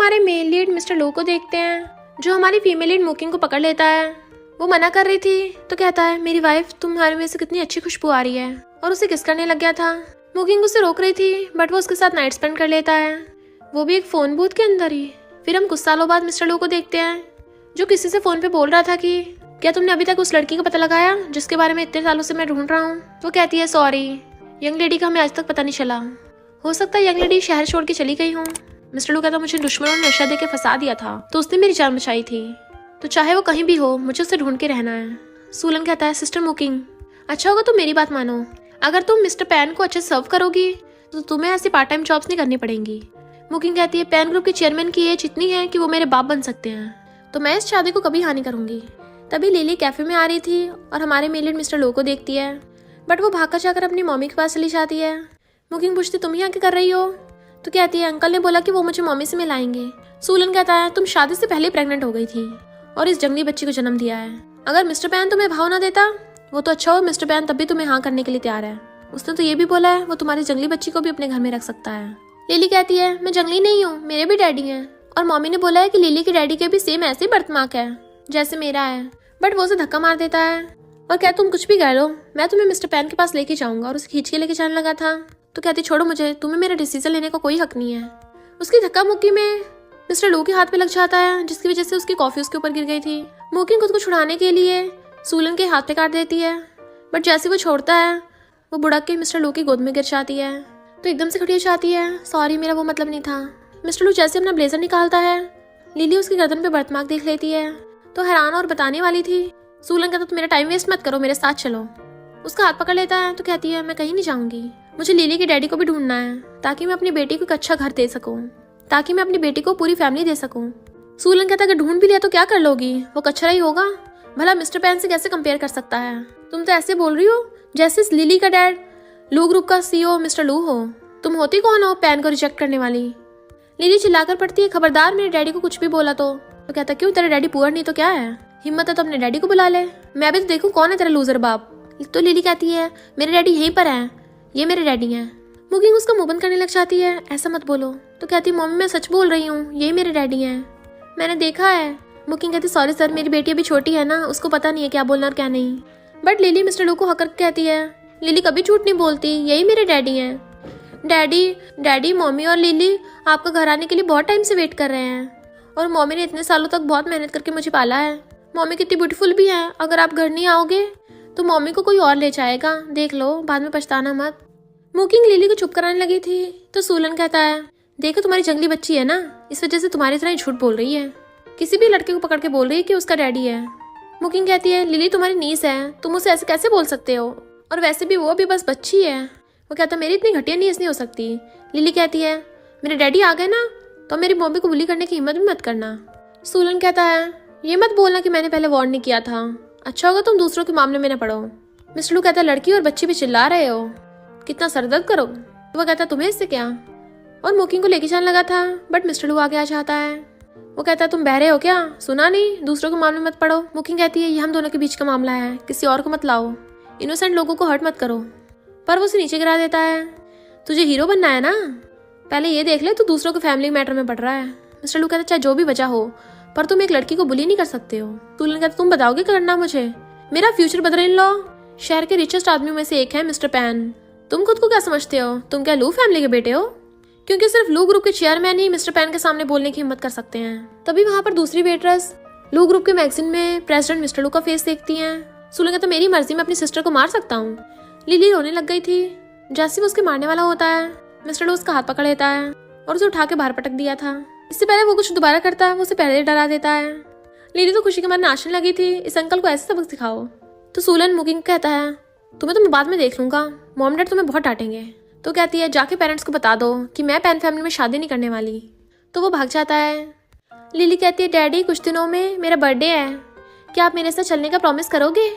हमारे male lead mister लो को देखते हैं, जो हमारी फीमेल लीड मुकिंग को पकड़ लेता है। वो मना कर रही थी तो कहता है, मेरी वाइफ तुम्हारे में से कितनी अच्छी खुशबू आ रही है, और उसे किस करने लग गया था। मुकिंग उसे रोक रही थी बट वो उसके साथ नाइट स्पेंड कर लेता है, वो भी एक फोन बूथ के अंदर ही। फिर हम कुछ सालों बाद मिस्टर लो को देखते हैं, जो किसी से फोन पे बोल रहा था कि क्या तुमने अभी तक उस लड़की का पता लगाया जिसके बारे में इतने सालों से मैं ढूंढ रहा हूँ। वो कहती है, सॉरी यंग लेडी का हमें आज तक पता नहीं चला, हो सकता है यंग लेडी शहर छोड़ के चली गई हूँ। मिस्टर लो कहता, मुझे दुश्मनों ने नशा दे के फंसा दिया था तो उसने मेरी जान बचाई थी, तो चाहे वो कहीं भी हो मुझे उसे ढूंढ के रहना है। सूलन कहता है, सिस्टर मुकिंग अच्छा होगा तुम मेरी बात मानो, अगर तुम मिस्टर पैन को अच्छे सर्व करोगी तो तुम्हें ऐसी पार्ट टाइम जॉब्स नहीं करनी पड़ेंगी। मुकिंग कहती है, पैन ग्रुप के चेयरमैन की एज इतनी है कि वो मेरे बाप बन सकते हैं, तो मैं इस शादी को कभी हानि करूंगी। तभी लिली कैफे में आ रही थी और हमारे मेलिड मिस्टर लो को देखती है, बट वो भाग कर जाकर अपनी मम्मी के पास चली जाती है। मुकिंग पूछती, तुम यहाँ क्या कर रही हो? तो कहती है, अंकल ने बोला कि वो मुझे मम्मी से मिलाएंगे। सूलन कहता है, तुम शादी से पहले प्रेग्नेंट हो गई थी और इस जंगली बच्ची को जन्म दिया है। अगर मिस्टर पैन तुम्हें भाव ना देता वो तो अच्छा हो, मिस्टर पैन तब भी तुम्हें हाँ करने के लिए तैयार है। उसने तो ये भी बोला है वो तुम्हारी जंगली बच्ची को भी अपने घर में रख सकता है। लिली कहती है, मैं जंगली नहीं हूँ, मेरे भी डैडी हैं, और मम्मी ने बोला है कि लिली के डैडी के भी सेम ऐसे ही बर्थमार्क है जैसे मेरा है। बट वो उसे धक्का मार देता है और क्या तुम कुछ भी कह लो, मैं तुम्हें मिस्टर पैन के पास लेके जाऊंगा, और उसे खींच के लेके जाने लगा था। तो कहती, छोड़ो मुझे, तुम्हें मेरा डिसीजन लेने का कोई हक नहीं है। उसकी धक्का मुक्की में मिस्टर लो के हाथ पे लग जाता है, जिसकी वजह से उसकी कॉफी उसके ऊपर गिर गई थी। मुकिंग खुद को छुड़ाने के लिए सूलन के हाथ पे काट देती है, बट जैसे वो छोड़ता है वो बुढ़क के मिस्टर लो की गोद में गिर जाती है, तो एकदम से खड़ी हो जाती है, सॉरी मेरा वो मतलब नहीं था। मिस्टर लो जैसे अपना ब्लेजर निकालता है, लिली उसकी गर्दन पे बर्थमार्क देख लेती है, तो हैरान और बताने वाली थी। सूलन कहता, तो मेरा टाइम वेस्ट मत करो, मेरे साथ चलो। उसका हाथ पकड़ लेता है तो कहती है, मैं कहीं नहीं जाऊंगी, मुझे लिली के डैडी को भी ढूंढना है ताकि मैं अपनी बेटी को एक अच्छा घर दे सकूं, ताकि मैं अपनी बेटी को पूरी फैमिली दे सकूं। सूलन कहता, अगर ढूंढ भी लिया तो क्या कर लोगी, वो कचरा ही होगा, भला मिस्टर पैन से कैसे कंपेयर कर सकता है। तुम तो ऐसे बोल रही हो जैसे इस लिली का डैड लू ग्रुप का सीईओ मिस्टर लू हो, तुम होती कौन हो पैन को रिजेक्ट करने वाली। लिली चिल्लाकर पड़ती है, खबरदार मेरे डैडी को कुछ भी बोला तो कहता, क्यों तेरे डैडी पुअर नहीं तो क्या है, हिम्मत है तो अपने डैडी को बुला ले, मैं भी तो देखूं कौन है तेरा लूजर बाप। तो लिली कहती है, मेरे डैडी यहीं पर हैं, ये मेरे डैडी हैं। मुकिंग उसका मुंह बंद करने लग जाती है, ऐसा मत बोलो। तो कहती, मम्मी मैं सच बोल रही हूँ, यही मेरे डैडी हैं, मैंने देखा है। मुकिंग कहती, सॉरी सर, मेरी बेटी अभी छोटी है ना, उसको पता नहीं है क्या बोलना और क्या नहीं। बट लिली मिस्टर लो को हक कहती है, लिली कभी झूठ नहीं बोलती, यही मेरे डैडी हैं। डैडी मम्मी और लिली आपका घर आने के लिए बहुत टाइम से वेट कर रहे हैं, और मम्मी ने इतने सालों तक बहुत मेहनत करके मुझे पाला है। मम्मी कितनी ब्यूटीफुल भी है, अगर आप घर नहीं आओगे तो मम्मी को कोई और ले जाएगा, देख लो, बाद में पछताना मत। मुकिंग लिली को चुप कराने लगी थी तो सूलन कहता है, देखो तुम्हारी जंगली बच्ची है ना, इस वजह से तुम्हारी तरह झूठ बोल रही है, किसी भी लड़के को पकड़ के बोल रही है कि उसका डैडी है। मुकिंग कहती है, लिली तुम्हारी नीस है, तुम उसे ऐसे कैसे बोल सकते हो, और वैसे भी वो अभी बस बच्ची है। वो कहता, मेरी इतनी घटिया नीस नहीं हो सकती। लिली कहती है, मेरे डैडी आ गए ना तो मेरी मम्मी को बुली करने की हिम्मत भी मत करना। सूलन कहता है, ये मत बोलना कि मैंने पहले वार्न नहीं किया था, अच्छा होगा तुम दूसरों के मामले में न पड़ो। मिस्टर लू कहता है, लड़की और बच्ची भी चिल्ला रहे हो, कितना सरदर्द करो। तो वह कहता, तुम्हें इससे क्या, और मुकिंग को लेके जाने लगा था, बट मिस्टर लू आगे आ जाता है। वो कहता है, तुम बहरे हो क्या, सुना नहीं, दूसरों के मामले में मत पड़ो। मुकिंग कहती है, ये हम दोनों के बीच का मामला है, किसी और को मत लाओ, इनोसेंट लोगों को हर्ट मत करो। पर वो उसे नीचे गिरा देता है, तुझे हीरो बनना है ना, पहले ये देख ले तू दूसरों के फैमिली मैटर में पड़ रहा है। मिस्टर लू कहता है, चाहे जो भी वजह हो, पर तुम एक लड़की को बुली नहीं कर सकते हो। सूलन कहता, तुम बताओगे करना मुझे, मेरा फ्यूचर ब्रदर इन लॉ शहर के रिचेस्ट आदमियों में से एक है मिस्टर पैन। तुम खुद को क्या समझते हो, तुम क्या लू फैमिली के बेटे हो, क्योंकि सिर्फ लू ग्रुप के चेयरमैन ही मिस्टर पैन के सामने बोलने की हिम्मत कर सकते हैं। तभी वहां पर दूसरी वेटरेस लू ग्रुप के मैगजीन में प्रेसिडेंट मिस्टर लू का फेस देखती हैं। सूलन कहता, मेरी मर्जी में अपनी सिस्टर को मार सकता हूँ। लिली रोने लग गई थी, जैसे वो उसके मारने वाला होता है मिस्टर लू उसका हाथ पकड़ लेता है और उसे उठा के बाहर पटक दिया था। इससे पहले वो कुछ दोबारा करता वो उसे पहले डरा देता है। लिली तो खुशी के मारे नाचने लगी थी, इस अंकल को ऐसे सबक सिखाओ। तो सूलन मुकिंग कहता है, तुम्हें तो मैं बाद में देख लूंगा, मॉम डैड तुम्हें बहुत डांटेंगे। तो कहती है, जाके पेरेंट्स को बता दो कि मैं पैन फैमिली में शादी नहीं करने वाली। तो वो भाग जाता है। लिली कहती है, डैडी कुछ दिनों में मेरा बर्थडे है, क्या आप मेरे साथ चलने का प्रॉमिस करोगे।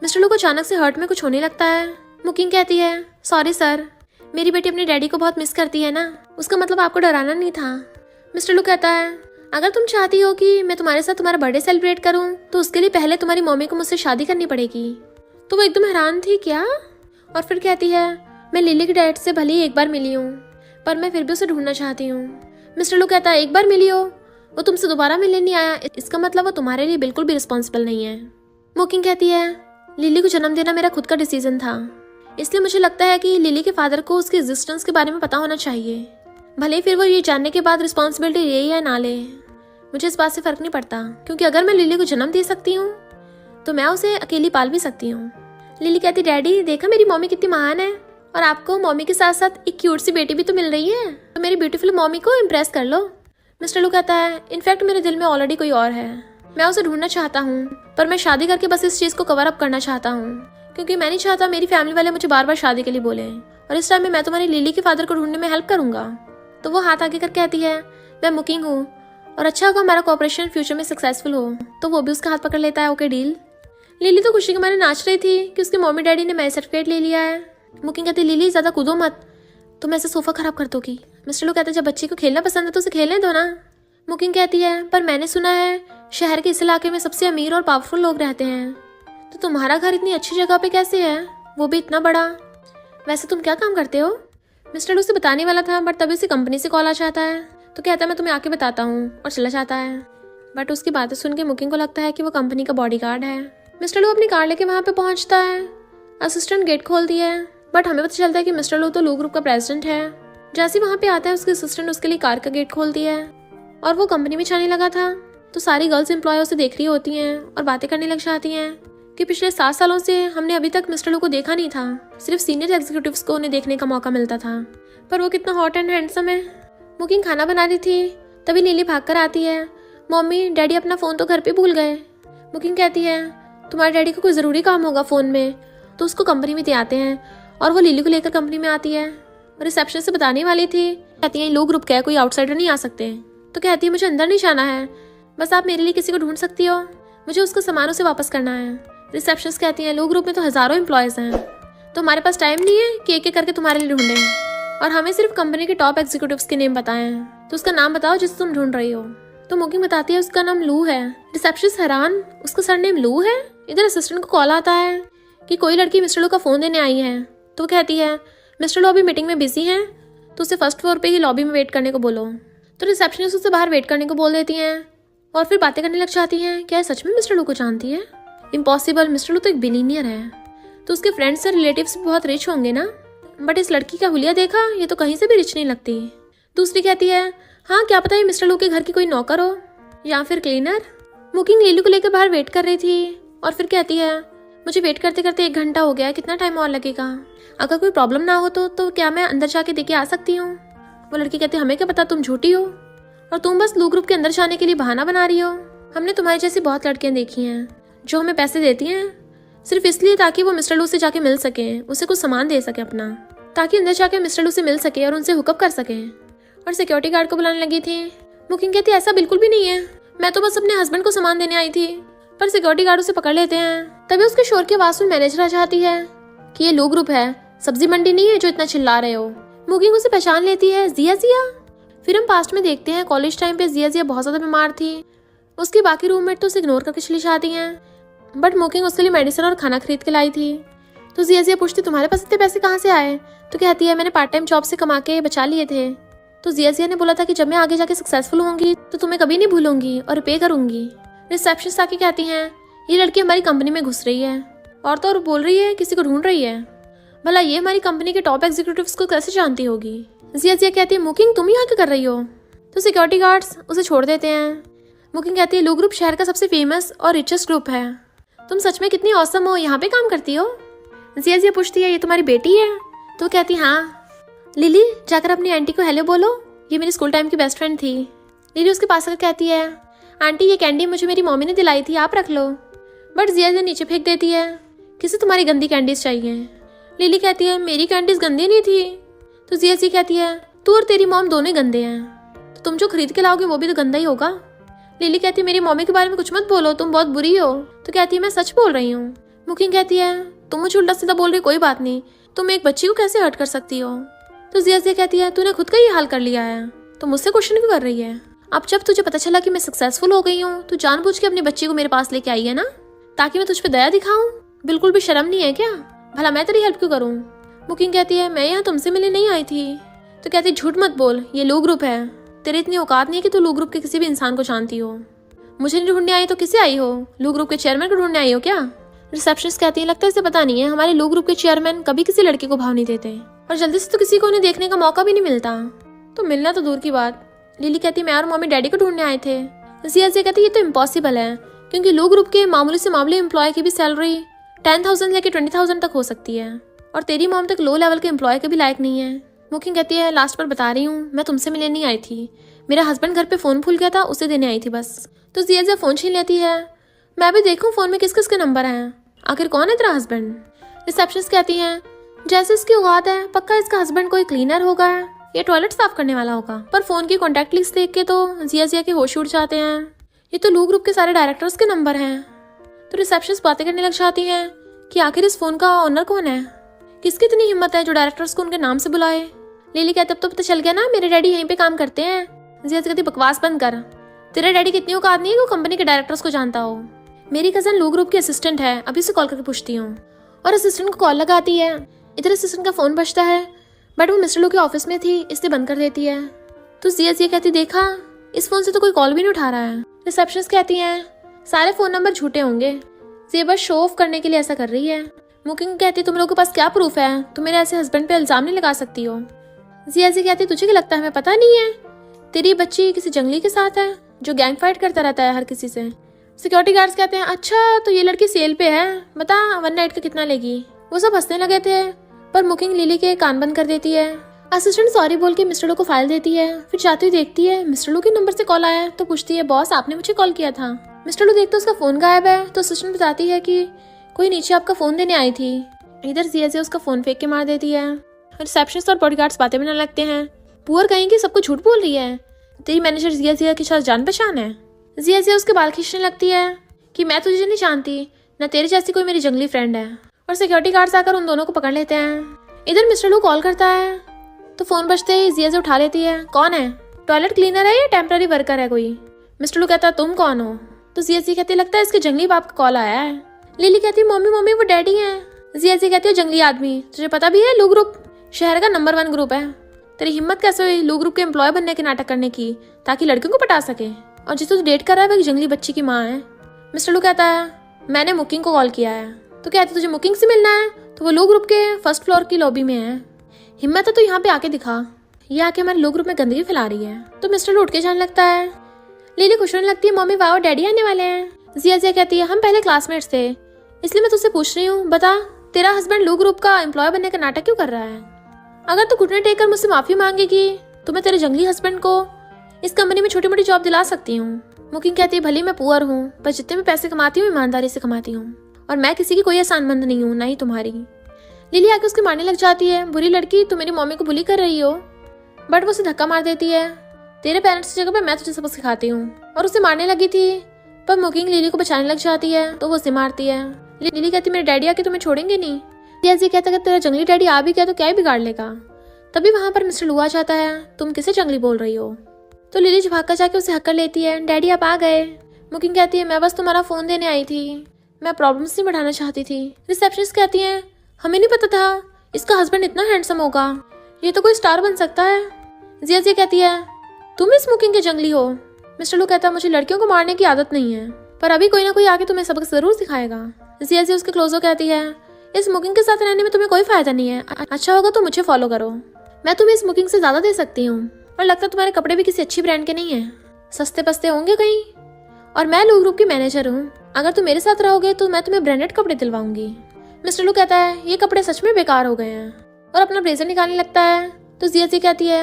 मिस्टर लू को अचानक से हर्ट में कुछ होने लगता है। मुकिंग कहती है, सॉरी सर, मेरी बेटी अपने डैडी को बहुत मिस करती है ना, उसका मतलब आपको डराना नहीं था। मिस्टर लू कहता है, अगर तुम चाहती हो कि मैं तुम्हारे साथ तुम्हारा बर्थडे सेलिब्रेट करूं तो उसके लिए पहले तुम्हारी मम्मी को मुझसे शादी करनी पड़ेगी। तो वो एकदम हैरान थी, क्या, और फिर कहती है, मैं लिली के डैड से भले ही एक बार मिली हूँ, पर मैं फिर भी उसे ढूंढना चाहती हूँ। मिस्टर लू कहता है एक बार मिली हो, वो तुमसे दोबारा मिलने नहीं आया, इसका मतलब वो तुम्हारे लिए बिल्कुल भी रिस्पॉन्सिबल नहीं है। मुकिंग कहती है लिली को जन्म देना मेरा खुद का डिसीजन था, इसलिए मुझे लगता है कि लिली के फादर को उसके एग्जिस्टेंस के बारे में पता होना चाहिए, भले फिर वो ये जानने के बाद रिस्पॉन्सिबिलिटी ले या ना ले, मुझे इस बात से फर्क नहीं पड़ता, क्योंकि अगर मैं लिली को जन्म दे सकती हूँ तो मैं उसे अकेली पाल भी सकती हूँ। लिली कहती डैडी देखा मेरी मम्मी कितनी महान है, और आपको मम्मी के साथ साथ एक क्यूट सी बेटी भी तो मिल रही है, तो मेरी ब्यूटीफुल मम्मी को इम्प्रेस कर लो। मिस्टर लू कहता है इनफैक्ट मेरे दिल में ऑलरेडी कोई और है, मैं उसे ढूंढना चाहता हूँ, पर मैं शादी करके बस इस चीज़ को कवर अप करना चाहता हूँ, क्योंकि मैं नहीं चाहता मेरी फैमिली वाले मुझे बार बार शादी के लिए बोले, और इस टाइम में मैं तुम्हारी लिली के फादर को ढूंढने में हेल्प करूंगा। तो वो हाथ आगे कर कहती है मैं मुकिंग हूँ, और अच्छा होगा हमारा कॉपरेशन फ्यूचर में सक्सेसफुल हो। तो वो भी उसका हाथ पकड़ लेता है, ओके डील। लिली तो खुशी के मारे नाच रही थी कि उसके मम्मी डैडी ने मैरिज सर्टिफिकेट ले लिया है। मुकिंग कहती लिली ज़्यादा कूदो मत, तुम ऐसे सोफा खराब कर दोगी। मिस्टर लू कहते हैं जब बच्चे को खेलना पसंद है तो उसे खेलने दो ना। मुकिंग कहती है पर मैंने सुना है शहर के इस इलाके में सबसे अमीर और पावरफुल लोग रहते हैं, तो तुम्हारा घर इतनी अच्छी जगह पे कैसे है, वो भी इतना बड़ा। वैसे तुम क्या काम करते हो? मिस्टर लू उसे बताने वाला था, बट तभी उसे कंपनी से कॉल आ जाता है, तो कहता है मैं तुम्हें आके बताता हूँ, और चला जाता है। बट उसकी बातें सुन के मुकिंग को लगता है कि वो कंपनी का बॉडीगार्ड है। मिस्टर लू अपनी कार लेके वहाँ पे पहुँचता है, असिस्टेंट गेट खोलती है, बट हमें पता चलता है कि मिस्टर लू तो लू ग्रुप का प्रेसिडेंट है। जैसे वहाँ पे आता है उसके असिस्टेंट उसके लिए कार का गेट खोलती है, और वो कंपनी में जाने लगा था तो सारी गर्ल्स एम्प्लॉय उसे देख रही होती हैं और बातें करने लग जाती हैं कि पिछले 7 सालों से हमने अभी तक मिस्टर लू को देखा नहीं था, सिर्फ सीनियर एग्जीक्यूटिव्स को उन्हें देखने का मौका मिलता था, पर वो कितना हॉट एंड हैंडसम है। मुकिंग खाना बना रही थी, तभी लिली भाग कर आती है, मम्मी डैडी अपना फ़ोन तो घर पे भूल गए। मुकिंग कहती है तुम्हारे डैडी को कोई ज़रूरी काम होगा फ़ोन में, तो उसको कंपनी में दे आते हैं, और वो लिली को लेकर कंपनी में आती है। रिसेप्शन से बताने वाली थी, कहती है लोग ग्रुप का है, कोई आउटसाइडर नहीं आ सकते। तो कहती है मुझे अंदर नहीं जाना है, बस आप मेरे लिए किसी को ढूंढ सकती हो, मुझे उसका सामान उसे वापस करना है। रिसेप्शनिस्ट कहती है लोग ग्रुप में तो हज़ारों एम्प्लॉयज़ हैं, तो हमारे पास टाइम नहीं है कि एक एक करके तुम्हारे लिए ढूंढें, और हमें सिर्फ कंपनी के टॉप एग्जीक्यूटिव्स के नेम बताए हैं, तो उसका नाम बताओ जिसे तुम ढूंढ रही हो। तो मुकिंग बताती है उसका नाम लू है। रिसेप्शनिस्ट हैरान, उसका सरनेम लू है। इधर असिस्टेंट को कॉल आता है कि कोई लड़की मिस्टर लू का फ़ोन देने आई है, तो वो कहती है मिस्टर लू अभी मीटिंग में बिजी हैं, तो उसे फर्स्ट फ्लोर पे ही लॉबी में वेट करने को बोलो। तो रिसेप्शनिस्ट उससे बाहर वेट करने को बोल देती हैं, और फिर बातें करने लग जाती हैं, क्या सच में मिस्टर लू को जानती है? इम्पॉसिबल, मिस्टर लू तो एक बिलीनियर है, तो उसके फ्रेंड्स और रिलेटिव्स भी बहुत रिच होंगे ना, बट इस लड़की का हुलिया देखा, ये तो कहीं से भी रिच नहीं लगती। दूसरी कहती है हाँ क्या पता है मिस्टर लू के घर की कोई नौकर हो या फिर क्लीनर। मुकिंग लिली को लेकर बाहर वेट कर रही थी, और फिर कहती है मुझे वेट करते करते 1 घंटा हो गया है, कितना टाइम और लगेगा, अगर कोई प्रॉब्लम ना हो तो क्या मैं अंदर जाके देके आ सकती हूँ? वो लड़की कहती है हमें क्या पता, तुम झूठी हो और तुम बस लू ग्रुप के अंदर जाने के लिए बहाना बना रही हो। हमने तुम्हारी जैसी बहुत लड़कियां देखी हैं जो हमें पैसे देती हैं सिर्फ इसलिए ताकि वो मिस्टर लू से जाके मिल सके, उसे कुछ सामान दे सके अपना, ताकि अंदर जाके मिस्टर लू से मिल सके और उनसे हुकअप कर सके, और सिक्योरिटी गार्ड को बुलाने लगी थी। मुकिंग कहती ऐसा बिल्कुल भी नहीं है, मैं तो बस अपने हस्बैंड को सामान देने आई थी, पर सिक्योरिटी गार्ड उसे पकड़ लेते हैं। तभी उसके शोर की आवाज़ सुन मैनेजर आ जाती है कि ये लू ग्रुप है, सब्जी मंडी नहीं है जो इतना चिल्ला रहे हो। मुकिंग उसे पहचान लेती है, जिया जिया। फिर हम पास्ट में देखते हैं कॉलेज टाइम पे जिया जिया बहुत ज़्यादा बीमार थी, उसकी बाकी रूममेट तो उसे इग्नोर करके चली जाती हैं, बट मुकिंग उसके लिए मेडिसिन और खाना खरीद के लाई थी। तो जिया जिया पूछती तुम्हारे पास इतने पैसे कहाँ से आए? तो कहती है मैंने पार्ट टाइम जॉब से कमा के बचा लिए थे। तो जिया जिया ने बोला था कि जब मैं आगे जाके सक्सेसफुल होंगी तो तुम्हें कभी नहीं भूलूंगी और पे करूंगी। रिसेप्शनिस्ट आके कहती हैं ये लड़की हमारी कंपनी में घुस रही है, और तो और बोल रही है किसी को ढूंढ रही है, भला ये हमारी कंपनी के टॉप एग्जीक्यूटिव्स को कैसे जानती होगी? जिया जिया कहती है मुकिंग तुम यहाँ क्या कर रही हो? तो सिक्योरिटी गार्ड्स उसे छोड़ देते हैं। मुकिंग कहती है लू ग्रुप शहर का सबसे फेमस और रिचेस्ट ग्रुप है, तुम सच में कितनी औसम हो, यहाँ पे काम करती हो? जिया जिया पूछती है ये तुम्हारी बेटी है? तो कहती हाँ। लिली जाकर अपनी आंटी को हेलो बोलो, ये मेरी स्कूल टाइम की बेस्ट फ्रेंड थी। लिली उसके पास आकर कहती है आंटी ये कैंडी मुझे मेरी मम्मी ने दिलाई थी, आप रख लो। बट जिया जिया नीचे फेंक देती है, किसे तुम्हारी गंदी कैंडीज चाहिए? लिली कहती है मेरी कैंडीज गंदी नहीं थी। तो जिया जी कहती है तू और तेरी मॉम दोनों गंदे हैं, तो तुम जो खरीद के लाओगे वो भी तो गंदा ही होगा। लिली कहती है मेरी मम्मी के बारे में कुछ मत बोलो, तुम बहुत बुरी हो। तो कहती है मैं सच बोल रही हूँ। मुकिंग कहती है तुम मुझे उल्टा सीधा बोल रही, कोई बात नहीं, तुम एक बच्ची को कैसे हर्ट कर सकती हो? तो जिया जी कहती है तूने खुद का ही हाल कर लिया है, तो मुझसे क्वेश्चन क्यों कर रही है? अब जब तुझे पता चला कि मैं सक्सेसफुल हो गई हूँ, तू जानबूझ के अपनी बच्ची को मेरे पास लेके आई है ना, ताकि मैं तुझ पे दया दिखाऊं? बिल्कुल भी शर्म नहीं है क्या? भला मैं तेरी हेल्प क्यों करूं? मुकिंग कहती है मैं यहाँ तुमसे मिलने नहीं आई थी। तो कहती झूठ मत बोल, ये लू ग्रुप है, तेरे इतनी औकात नहीं है कि तू लू ग्रुप के किसी भी इंसान को जानती हो। मुझे नहीं ढूंढने आई तो किसे आई हो? लू ग्रुप के चेयरमैन को ढूंढने आई हो क्या? रिसेप्शनिस्ट कहती है, लगता है इसे पता नहीं है, हमारे लू ग्रुप के चेयरमैन कभी किसी लड़के को भाव नहीं देते और जल्दी से तो किसी को उन्हें देखने का मौका भी नहीं मिलता। तो मिलना तो दूर की बात। लिली कहती है, मैं और मम्मी डैडी को ढूंढने आए थे। जिया कहती है, ये तो इम्पॉसिबल है, क्योंकि लू ग्रुप के मामूली से मामूली एम्प्लॉय की भी सैलरी 10,000 लेके 20,000 तक हो सकती है और तेरी मॉम तक लो लेवल के एम्प्लॉय के भी लायक नहीं है। मुकिंग कहती है, लास्ट पर बता रही हूँ, मैं तुमसे मिलने नहीं आई थी, मेरा हस्बैंड घर पे फोन भूल गया था, उसे देने आई थी बस। तो जिया फोन छीन लेती है। मैं भी देखूं फोन में किस किस के नंबर हैं, आखिर कौन है तेरा हस्बैंड? रिसेप्शनिस्ट कहती हैं, जैसे इसकी औकात है पक्का इसका हस्बैंड कोई क्लीनर होगा या टॉयलेट साफ करने वाला होगा। पर फोन की कॉन्टैक्ट लिस्ट देख के तो जिया के होश उड़ जाते हैं, ये तो लू ग्रुप के सारे डायरेक्टर्स के नंबर हैं। तो रिसेप्शनिस्ट बातें करने लग जाती हैं कि आखिर इस फोन का ओनर कौन है, किसकी इतनी हिम्मत है जो डायरेक्टर्स को उनके नाम से बुलाए। लिली कहती, अब तो पता चल गया ना, मेरे डैडी यहीं पे काम करते हैं। जिया कहती, बकवास बंद कर, तेरे डैडी की इतनी औकात नहीं है कि वो कंपनी के डायरेक्टर्स को जानता हो। मेरी कजन लू ग्रुप की असिस्टेंट है, अभी से कॉल करके पूछती हूँ। और असिस्टेंट को कॉल लगाती है। इधर असिस्टेंट का फोन बजता है, बट वो मिस्टर लू के ऑफिस में थी इसलिए बंद कर देती है। तो जिया कहती, देखा इस फोन से तो कोई कॉल भी नहीं उठा रहा है। रिसेप्शनिस्ट कहती है, सारे फोन नंबर झूठे होंगे, ये बस शो ऑफ करने के लिए ऐसा कर रही है। मुकिंग कहती, तुम लोगों के पास क्या प्रूफ है, तुम मेरे ऐसे हस्बैंड पे इल्जाम नहीं लगा सकती हो। जिया कहती, तुझे क्या लगता है हमें पता नहीं है? तेरी बच्ची किसी जंगली के साथ है जो गैंग फाइट करता रहता है हर किसी से। सिक्योरिटी गार्ड्स कहते हैं, अच्छा तो ये लड़की सेल पे है, बता 1 नाइट का कितना लेगी? वो सब हंसने लगे थे, पर मुकिंग लिली के कान बंद कर देती है। असिस्टेंट सॉरी बोल के मिस्टर लू को फाइल देती है, फिर जाती हुई देखती है मिस्टर लू के नंबर से कॉल आया तो पूछती है, बॉस आपने मुझे कॉल किया था? मिस्टर लू देखते उसका फोन गायब है, तो असिस्टेंट बताती है कि कोई नीचे आपका फोन देने आई थी। इधर जिया उसका फोन फेंक के मार देती है। रिसेप्शनिस्ट और बॉडीगार्ड्स बातें बनाने लगते हैं, पुअर कहेंगे सबको झूठ बोल रही है, तेरी मैनेजर जिया के साथ जान पहचान है। जिया उसके बाल खींचने लगती है कि मैं तुझे नहीं जानती, न तेरे जैसी कोई मेरी जंगली फ्रेंड है। और सिक्योरिटी गार्ड्स आकर उन दोनों को पकड़ लेते हैं। इधर मिस्टर लू कॉल करता है तो फोन बजते ही जिया उठा लेती है, कौन है? टॉयलेट क्लीनर है या टेम्पररी वर्कर है कोई? मिस्टर लू कहता है, तुम कौन हो? तो जिया कहती, लगता है इसके जंगली बाप का कॉल आया है। लिली कहती, मम्मी वो डैडी है। जिया कहती है, जंगली आदमी, तुझे पता भी है लू ग्रुप शहर का नंबर 1 ग्रुप है, तेरी हिम्मत कैसे हुई लू ग्रुप के एम्प्लॉय बनने के नाटक करने की ताकि लड़कियों को पटा सके, और जिसे तू डेट कर रहा है वह जंगली बच्ची की माँ है। मिस्टर लू कहता है, मैंने मुकिंग को कॉल किया है। तो कहती, तुझे मुकिंग से मिलना है? तो वो लू ग्रुप के 1st फ्लोर की लॉबी में है, हिम्मत है तो यहाँ पे आके दिखा, ये आके हमारे लू ग्रुप में गंदगी फैला रही है। तो मिस्टर लू उठ के जाने लगता है। लिली खुश होने लगती है, मम्मी वाह डैडी आने वाले हैं। जिया कहती है, हम पहले क्लासमेट्स थे इसलिए मैं तुझसे पूछ रही हूँ, बता तेरा हस्बैंड लू ग्रुप का एम्प्लॉय बनने का नाटक क्यों कर रहा है? अगर तू घुटने टेक कर मुझसे माफी मांगेगी तो मैं तेरे जंगली हस्बैंड को इस कंपनी में छोटी मोटी जॉब दिला सकती हूँ। मुकिंग कहती है, भले मैं पुअर हूँ पर जितने भी पैसे कमाती हूँ ईमानदारी से कमाती हूँ और मैं किसी की कोई आसानमंद नहीं हूँ, ना ही तुम्हारी। लिली आके उसके मारने लग जाती है, बुरी लड़की तू मेरी मम्मी को बुली कर रही हो, बट वो उसे धक्का मार देती है, तेरे पेरेंट्स की जगह पे मैं तुझे सबक सिखाती हूँ, और उसे मारने लगी थी पर मुकिंग लिली को बचाने लग जाती है तो वो उसे मारती है। लिली कहती, मेरे डैडी आके तुम्हें छोड़ेंगे नहीं। जैसे कहता तेरा जंगली डैडी आ भी गया तो क्या ही बिगाड़ लेगा। तभी वहां पर मिस्टर लू आ जाता है, तुम किसे जंगली बोल रही हो? तो लिली भाग जाके उसे हक कर लेती है, डैडी आप आ गए। मुकिंग कहती है, मैं बस तुम्हारा फोन देने आई थी, मैं प्रॉब्लम्स नहीं बढ़ाना चाहती थी। रिसेप्शनिस्ट कहती है, हमें नहीं पता था इसका हस्बैंड इतना हैंडसम होगा, ये तो कोई स्टार बन सकता है। जिया कहती है, तुम इस मुकिंग के जंगली हो। मिस्टर लू कहता है, मुझे लड़कियों को मारने की आदत नहीं है, पर अभी कोई ना कोई आके तुम्हें सबक जरूर सिखाएगा। जिया उसके क्लोजो कहती है, इस मुकिंग के साथ रहने में तुम्हें कोई फायदा नहीं है, अच्छा होगा तो मुझे फॉलो करो, मैं तुम्हें इस मुकिंग से ज्यादा दे सकती हूँ, और लगता है तुम्हारे कपड़े भी किसी अच्छी ब्रांड के नहीं है, सस्ते पस्ते होंगे कहीं, और मैं लू ग्रुप की मैनेजर हूँ, अगर तुम मेरे साथ रहोगे तो मैं तुम्हें ब्रांडेड कपड़े दिलवाऊंगी। मिस्टर लू कहता है, ये कपड़े सच में बेकार हो गए हैं, और अपना ब्लेजर निकालने लगता है। तो जिया कहती है,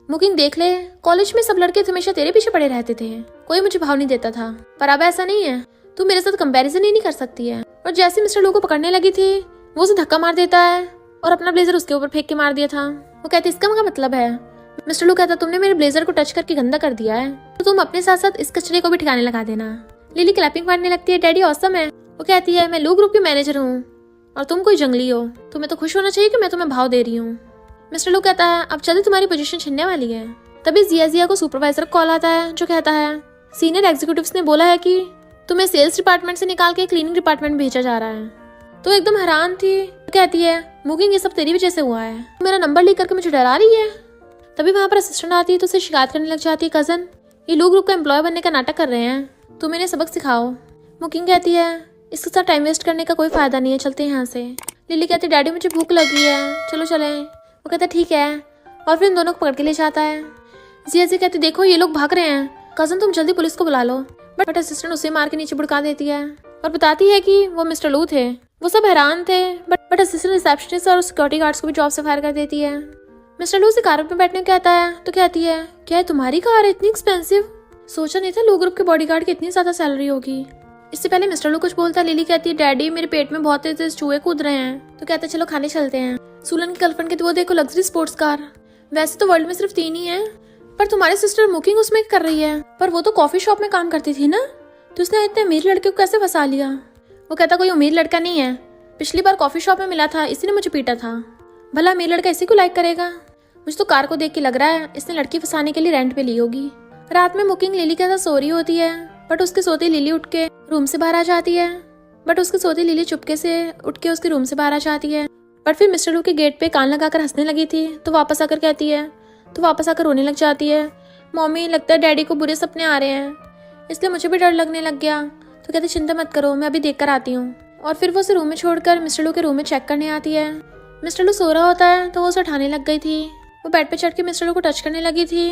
मुकिंग देख ले, कॉलेज में सब लड़के हमेशा तेरे पीछे पड़े रहते थे, कोई मुझे भाव नहीं देता था, पर अब ऐसा नहीं है, तू मेरे साथ कंपैरिजन ही नहीं कर सकती है। और जैसे मिस्टर लू को पकड़ने लगी थी वो उसे धक्का मार देता है और अपना ब्लेजर उसके ऊपर फेंक के मार दिया था। वो कहती, इसका क्या मतलब है? मिस्टर लू कहता, तुमने मेरे ब्लेजर को टच करके गंदा कर दिया है, तो तुम अपने साथ साथ इस कचरे को भी ठिकाने लगा देना। लिली क्लैपिंग मारने लगती है, डैडी ऑसम है। वो कहती है, मैं लू ग्रुप की मैनेजर हूँ और तुम कोई जंगली हो, तुम्हें तो खुश होना चाहिए कि मैं तुम्हें भाव दे रही हूँ। मिस्टर लू कहता है, अब जल्दी तुम्हारी पोजीशन छिनने वाली है। तभी जिया को सुपरवाइजर का कॉल आता है जो कहता है, सीनियर एग्जीक्यूटिव्स ने बोला है कि तुम्हें सेल्स डिपार्टमेंट से निकाल के क्लीनिंग डिपार्टमेंट भेजा जा रहा है। तो एकदम हैरान थी, कहती है, मुकिंग ये सब तेरी वजह से हुआ है, मेरा नंबर लीक करके मुझे डरा रही है। तभी वहाँ पर असिस्टेंट आती है तो उसे शिकायत करने लग जाती है, कज़न ये लोग ग्रुप का एम्प्लॉय बनने का नाटक कर रहे हैं, तुम इन्हें सबक सिखाओ। मुकिंग कहती है इसके साथ टाइम वेस्ट करने का कोई फायदा नहीं है, चलते हैं यहाँ से। लिली कहती है डैडी मुझे भूख लगी है, चलो चलें। वो कहता है ठीक है, और फिर इन दोनों को पकड़ के ले जाता है। जिया जी कहती देखो ये लोग भाग रहे हैं, कज़न तुम जल्दी पुलिस को बुला लो। बट असिस्टेंट उसे मार के नीचे बुड़का देती है और बताती है कि वो मिस्टर लू थे। वो सब हैरान थे, बट असिस्टेंट रिसेप्शनिस्ट और सिक्योरिटी गार्ड्स को भी जॉब से फायर कर देती है। मिस्टर लू से कार में बैठने को कहता है तो कहती है क्या है तुम्हारी कार है इतनी एक्सपेंसिव, सोचा नहीं था लू ग्रुप के बॉडीगार्ड की इतनी ज्यादा सैलरी होगी। इससे पहले मिस्टर लू कुछ बोलता है, लिली कहती है डैडी मेरे पेट में बहुत तेज चूहे कूद रहे हैं, तो कहते चलो खाने चलते हैं। सूलन की गर्लफ्रेंड कहती वो देखो लग्जरी स्पोर्ट्स कार, वैसे तो वर्ल्ड में सिर्फ 3 ही है, पर तुम्हारी सिस्टर मुकिंग उसमें कर रही है, पर वो तो कॉफी शॉप में काम करती थी ना, तो उसने इतने अमीर लड़के को कैसे फंसा लिया। वो कहता कोई अमीर लड़का नहीं है, पिछली बार कॉफी शॉप में मिला था, इसी ने मुझे पीटा था, भला अमीर लड़का इसी को लाइक करेगा। मुझे तो कार को देख के लग रहा है इसने लड़की फंसाने के लिए रेंट पे ली होगी। रात में मुकिंग लिली के साथ सो रही होती है, बट उसके सोते लिली उठ के रूम से बाहर आ जाती है। चुपके से उठ के उसके रूम से बाहर आ जाती है। बट फिर मिस्टर लू के गेट पे कान लगाकर हंसने लगी थी, तो वापस आकर रोने लग जाती है। मम्मी लगता है डैडी को बुरे सपने आ रहे हैं, इसलिए मुझे भी डर लगने लग गया। तो कहते चिंता मत करो, मैं अभी देख कर आती हूँ। और फिर वो उसे रूम में छोड़कर मिस्टर लू के रूम में चेक करने आती है। मिस्टर लू सो रहा होता है तो वो उसे उठाने लग गई थी। वो बेड पे चढ़ के मिस्टर लू को टच करने लगी थी,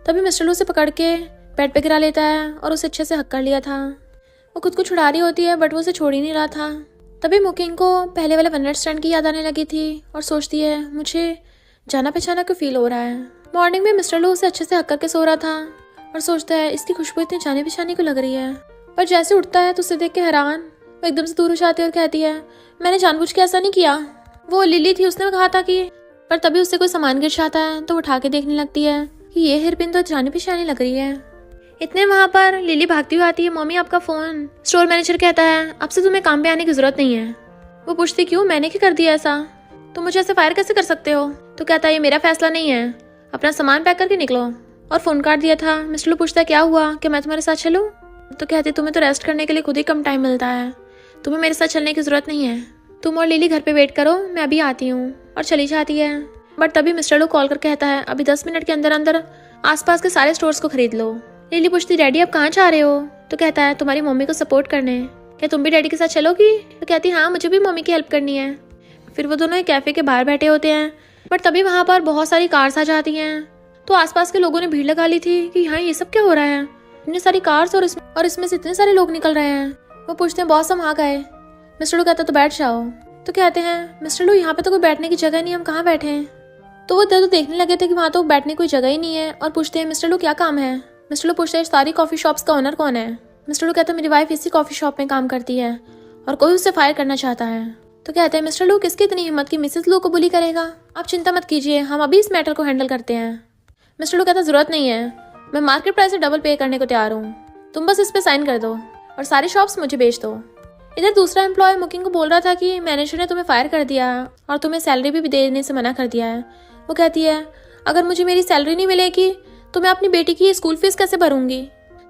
तभी मिस्टर लू उसे पकड़ के बेड पे गिरा लेता है और उसे अच्छे से हक कर लिया था। वो खुद को छुड़ा रही होती है, बट वो उसे छोड़ ही नहीं रहा था। तभी मुकिंग को पहले वाले वन नाइट स्टैंड की याद आने लगी थी और सोचती है मुझे जाना पहचाना क्यों फील हो रहा है। मॉर्निंग में मिस्टर लू उसे अच्छे से हक करके सो रहा था और सोचता है इसकी खुशबू इतनी जाने पहचाने को लग रही है, पर जैसे उठता है तो उसे देख के हैरान वो एकदम से दूर हो जाती है और कहती है मैंने जानबूझ के ऐसा नहीं किया, वो लिली थी उसने कहा था कि। पर तभी उससे कोई सामान गिर जाता है तो उठा के देखने लगती है कि ये हेयर पिन तो जाने पहचाने लग रही है। इतने वहां पर लिली भागती हुई आती है, मम्मी आपका फोन। स्टोर मैनेजर कहता है अब से तुम्हें काम पे आने की जरूरत नहीं है। वो पूछती क्यों, मैंने क्या कर दिया ऐसा, तुम मुझे ऐसे फायर कैसे कर सकते हो। तो कहता है ये मेरा फैसला नहीं है, अपना सामान पैक करके निकलो। और फोन काट दिया था। मिस्टर लू पूछता है क्या हुआ, क्या मैं तुम्हारे साथ चलूं। तो कहती तुम्हें तो रेस्ट करने के लिए खुद ही कम टाइम मिलता है, तुम्हें मेरे साथ चलने की जरूरत नहीं है, तुम और लिली घर पे वेट करो, मैं अभी आती हूँ। और चली जाती है। बट तभी मिस्टर लू कॉल कर कहता है अभी 10 मिनट के अंदर अंदर आसपास के सारे स्टोर्स को खरीद लो। लिली पूछती डैडी आप कहाँ जा रहे हो। तो कहता है तुम्हारी मम्मी को सपोर्ट करने, क्या तुम भी डैडी के साथ चलोगी। तो कहती हाँ मुझे भी मम्मी की हेल्प करनी है। फिर वो दोनों एक कैफे के बाहर बैठे होते हैं, बट तभी वहाँ पर बहुत सारी कार्स आ जाती हैं। तो आसपास के लोगों ने भीड़ लगा ली थी कि यहाँ ये सब क्या हो रहा है, इतनी सारी कार्स और इसमें से इतने सारे लोग निकल रहे हैं। वो पूछते हैं बॉस हम आ गए। मिस्टर लू कहता तो बैठ जाओ। तो कहते हैं मिस्टर लू यहाँ पे तो कोई बैठने की जगह नहीं, हम कहाँ बैठे हैं। तो वो इधर तो देखने लगे थे कि वहाँ तो बैठने की कोई जगह ही नहीं है और पूछते हैं मिस्टर लू क्या काम है। मिस्टर लू पूछते हैं सारी कॉफी शॉप्स का ओनर कौन है। मिस्टर लू कहता है मेरी वाइफ इसी कॉफी शॉप में काम करती है और कोई उससे फायर करना चाहता है। तो कहते हैं मिस्टर लू किसकी इतनी हिम्मत कि मिसेस लू को बुली करेगा, आप चिंता मत कीजिए, हम अभी इस मैटर को हैंडल करते हैं। मिस्टर लू कहता जरूरत नहीं है, मैं मार्केट प्राइस से डबल पे करने को तैयार हूँ, तुम बस इस पे साइन कर दो और सारी शॉप्स मुझे बेच दो। इधर दूसरा एम्प्लॉय मुकिंग को बोल रहा था कि मैनेजर ने तुम्हें फायर कर दिया और तुम्हें सैलरी भी देने से मना कर दिया है। वो कहती है अगर मुझे मेरी सैलरी नहीं मिलेगी तो मैं अपनी बेटी की स्कूल फीस कैसे भरूंगी।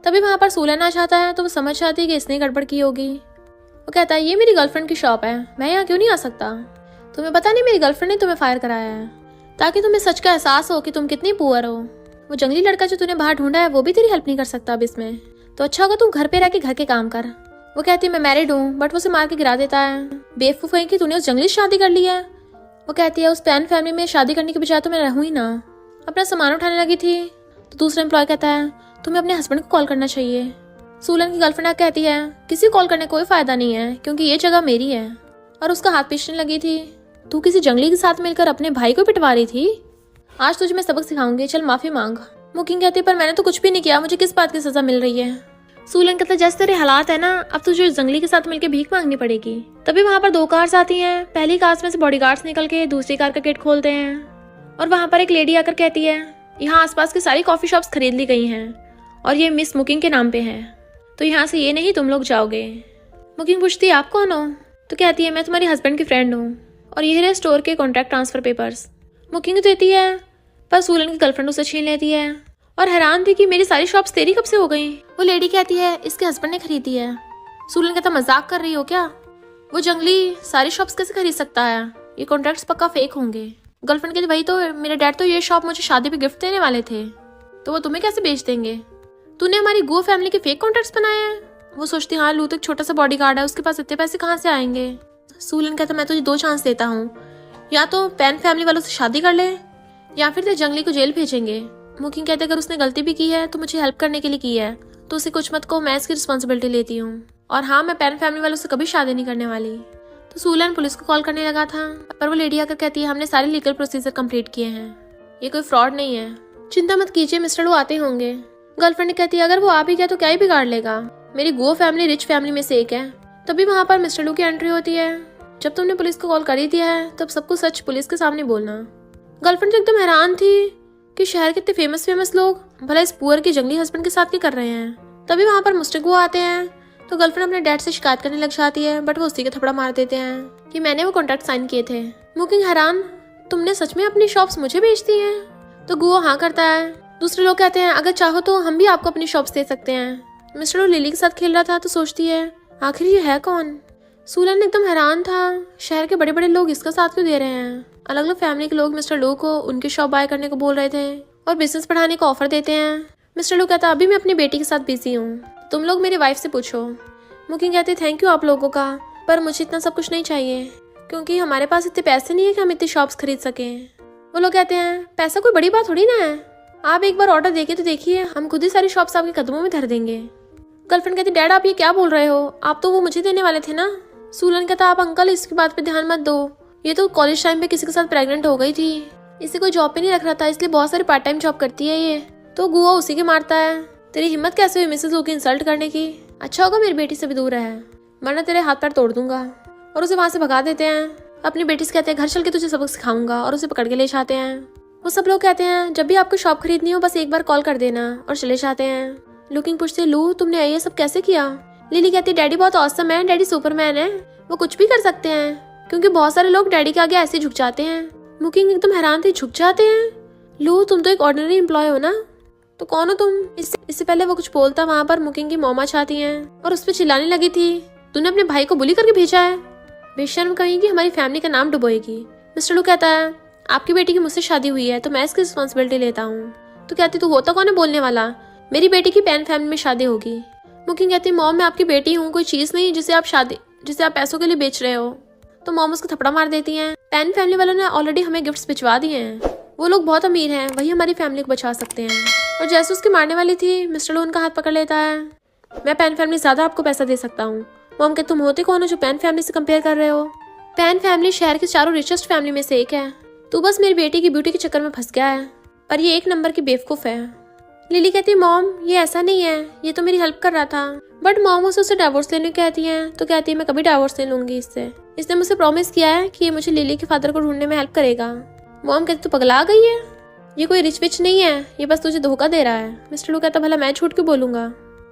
तभी वहाँ पर सूलन आ जाता है तो वो समझ जाती है कि इसने गड़बड़ की होगी। वो कहता है ये मेरी गर्लफ्रेंड की शॉप है, मैं यहाँ क्यों नहीं आ सकता, तुम्हें पता नहीं मेरी गर्लफ्रेंड ने तुम्हें फायर कराया है ताकि तुम्हें सच का एहसास हो कि तुम कितनी पुअर हो। वो जंगली लड़का जो तूने बाहर ढूंढा है वो भी तेरी हेल्प नहीं कर सकता अब इसमें, तो अच्छा होगा तुम घर पे रह के घर के काम कर। वो कहती है मैं मैरिड हूँ, बट वो उसे मार के गिरा देता है। बेवकूफ कहीं कि तूने उस जंगली से शादी कर ली है। वो कहती है उस प्लान फैमिली में शादी करने के बजाय तो मैं रहूँ ही ना। अपना सामान उठाने लगी थी तो दूसरा एम्प्लॉय कहता है तुम्हें अपने हस्बैंड को कॉल करना चाहिए। सूलन की गर्लफ्रेंड कहती है किसी कॉल करने कोई फायदा नहीं है क्योंकि ये जगह मेरी है, और उसका हाथ पीछने लगी थी। तू किसी जंगली के साथ मिलकर अपने भाई को पिटवा रही थी, आज तुझे मैं सबक सिखाऊंगी, चल माफी मांग। मुकिंग कहती पर मैंने तो कुछ भी नहीं किया, मुझे किस बात की सजा मिल रही है। सूलन कहता जैसे तेरे हालात है ना, अब तुझे जंगली के साथ मिलकर भीख मांगनी पड़ेगी। तभी वहां पर 2 कार्स आती हैं। पहली कार में से बॉडीगार्ड्स निकल के दूसरी कार का गेट खोलते हैं और वहां पर एक लेडी आकर कहती है यहाँ आसपास की सारी कॉफी शॉप्स खरीद ली गई हैं और ये मिस मुकिंग के नाम पे है, तो यहाँ से ये नहीं तुम लोग जाओगे। मुकिंग पूछती है आप कौन हो। तो कहती है मैं तुम्हारी हस्बैंड की फ्रेंड हूँ और ये रहे स्टोर के कॉन्ट्रैक्ट ट्रांसफर पेपर्स। मुकिंग देती है पर सूलन की गर्लफ्रेंड उसे छीन लेती है और हैरान थी कि मेरी सारी शॉप्स तेरी कब से हो गई। वो लेडी कहती है इसके हस्बैंड ने खरीदी है। सूलन कहता मजाक कर रही हो क्या, वो जंगली सारी शॉप्स कैसे खरीद सकता है, ये कॉन्ट्रैक्ट्स पक्का फेक होंगे। गर्लफ्रेंड कहती वही तो, मेरे डैड तो ये शॉप मुझे शादी पे गिफ्ट देने वाले थे, तो वो तुम्हें कैसे बेच देंगे? तूने हमारी गुओ फैमिली के फेक कॉन्ट्रैक्ट्स बनाए हैं। वो सोचती हाँ लू तो एक छोटा सा बॉडीगार्ड है, उसके पास इतने पैसे कहाँ से आएंगे। सूलन कहता मैं तुझे 2 चांस देता हूँ, या तो पैन फैमिली वालों से शादी कर ले या फिर तेरे जंगली को जेल भेजेंगे। मुकिंग कहते अगर उसने गलती भी की है तो मुझे हेल्प करने के लिए की है, तो उसे कुछ मत को, मैं इसकी रिस्पॉन्सिबिलिटी लेती हूँ। और हाँ, मैं पैन फैमिली वालों से कभी शादी नहीं करने वाली। तो सूलन पुलिस को कॉल करने लगा था, पर वो लेडी आकर कहती है हमने सारे लीगल प्रोसीजर कंप्लीट किए हैं, ये कोई फ्रॉड नहीं है, चिंता मत कीजिए, मिस्टर लू आते होंगे। गर्लफ्रेंड कहती है अगर वो आ भी गया तो क्या ही बिगाड़ लेगा, मेरी गुओ फैमिली रिच फैमिली में से एक है। तभी वहाँ पर मिस्टर लू की एंट्री होती है। जब तुमने पुलिस को कॉल कर ही दिया है तब सब कुछ सच पुलिस के सामने बोलना। गर्लफ्रेंड तो एकदम हैरान थी कि शहर के इतने फेमस लोग भला इस पुअर के जंगली हस्बैंड के साथ क्या कर रहे हैं। तभी वहाँ पर मिस्टर गुओ आते हैं तो गर्लफ्रेंड अपने डैड से शिकायत करने लग जाती है, बट वो उसी के थप्पड़ा मार देते हैं कि मैंने वो कॉन्ट्रैक्ट साइन किए थे। मुकिंग हैरान, तुमने सच में अपनी शॉप्स मुझे बेच दी हैं? तो गुओ हाँ करता है। दूसरे लोग कहते हैं अगर चाहो तो हम भी आपको अपनी शॉप्स दे सकते हैं। मिस्टर लिली के साथ खेल रहा था तो सोचती है आखिर ये है कौन। सूलन एकदम हैरान था, शहर के बड़े बड़े लोग इसका साथ क्यों दे रहे हैं। अलग अलग फैमिली के लोग मिस्टर लो को उनकी शॉप बाय करने को बोल रहे थे और बिजनेस बढ़ाने का ऑफर देते हैं। मिस्टर लो कहता अभी मैं अपनी बेटी के साथ बिजी हूँ, तुम लोग मेरी वाइफ से पूछो। मुकिंग कहते थैंक यू आप लोगों का, पर मुझे इतना सब कुछ नहीं चाहिए क्योंकि हमारे पास इतने पैसे नहीं है कि हम इतनी शॉप्स खरीद सकें। वो लोग कहते हैं पैसा कोई बड़ी बात थोड़ी ना है, आप एक बार ऑर्डर देके तो देखिए, हम खुद ही सारी शॉप्स आपके कदमों में धर देंगे। गर्लफ्रेंड कहती डैड आप ये क्या बोल रहे हो, आप तो वो मुझे देने वाले थे ना। सूलन कहता आप अंकल इसकी बात पे ध्यान मत दो, ये तो कॉलेज टाइम पे किसी के साथ प्रेग्नेंट हो गई थी, इसे कोई जॉब पे नहीं रख रहा था, इसलिए बहुत सारी पार्ट टाइम जॉब करती है ये। तो गुओ उसी के मारता है, तेरी हिम्मत कैसे हुई मिसेस लू की इंसल्ट करने की, अच्छा होगा मेरी बेटी से भी दूर है वरना तेरे हाथ पैर तोड़ दूंगा। और उसे वहां से भगा देते हैं। अपनी बेटी से कहते हैं घर चल के तुझे सबक सिखाऊंगा, और उसे पकड़ के ले जाते हैं। वो सब लोग कहते हैं जब भी आपको शॉप खरीदनी हो बस एक बार कॉल कर देना, और चले जाते हैं। लुकिंग पूछती है लू तुमने ये सब कैसे किया। लिली कहती डैडी बहुत ऑसम है, डैडी सुपरमैन है, वो कुछ भी कर सकते हैं, क्योंकि बहुत सारे लोग डैडी के आगे ऐसे झुक जाते हैं। मुकिंग एकदम हैरान थी, झुक जाते हैं। लू तुम तो एक ऑर्डिनरी एम्प्लॉय हो ना, तो कौन हो तुम। इससे पहले वो कुछ बोलता वहाँ पर मुकिंग की मॉमा चाहती हैं और उस पर चिल्लाने लगी थी तूने अपने भाई को बुली करके भेजा है, बेशर्म कहेंगी हमारी फैमिली का नाम डुबोएगी। मिस्टर लू कहता है आपकी बेटी की मुझसे शादी हुई है तो मैं इसकी रिस्पॉन्सिबिलिटी लेता हूँ। तो कहती तू होता कौन है बोलने वाला, मेरी बेटी की पैन फैमिली में शादी होगी। मुकिंग कहती मॉम मैं आपकी बेटी हूँ, कोई चीज नहीं जिसे आप पैसों के लिए बेच रहे हो। तो मॉम उसको थप्पड़ा मार देती हैं। पैन फैमिली वालों ने ऑलरेडी हमें गिफ्ट्स भिजवा दिए हैं, वो लोग बहुत अमीर हैं, वही हमारी फैमिली को बचा सकते हैं। और जैसे उसकी मारने वाली थी मिस्टर लू उनका हाथ पकड़ लेता है, मैं पैन फैमिली ज्यादा आपको पैसा दे सकता हूँ। मॉम कहते तुम होते कौन हो जो पैन फैमिली से कंपेयर कर रहे हो, पैन फैमिली शहर के चारों रिचेस्ट फैमिली में से एक है, तू बस मेरी बेटी की ब्यूटी के चक्कर में फंस गया है, पर ये 1 नंबर की बेवकूफ है। लिली कहती मॉम ये ऐसा नहीं है, ये तो मेरी हेल्प कर रहा था। बट मॉम उसे डिवोर्स लेने कहती है, तो कहती है मैं कभी डिवोर्स ले लूंगी इससे, इसने मुझसे प्रॉमिस किया है कि ये मुझे लिली के फादर को ढूंढने में हेल्प करेगा। मॉम कहती तू पगला गई है, ये कोई रिच विच नहीं है, ये बस तुझे धोखा दे रहा है। मिस्टर लू कहता भला मैं झूठ क्यों बोलूंगा।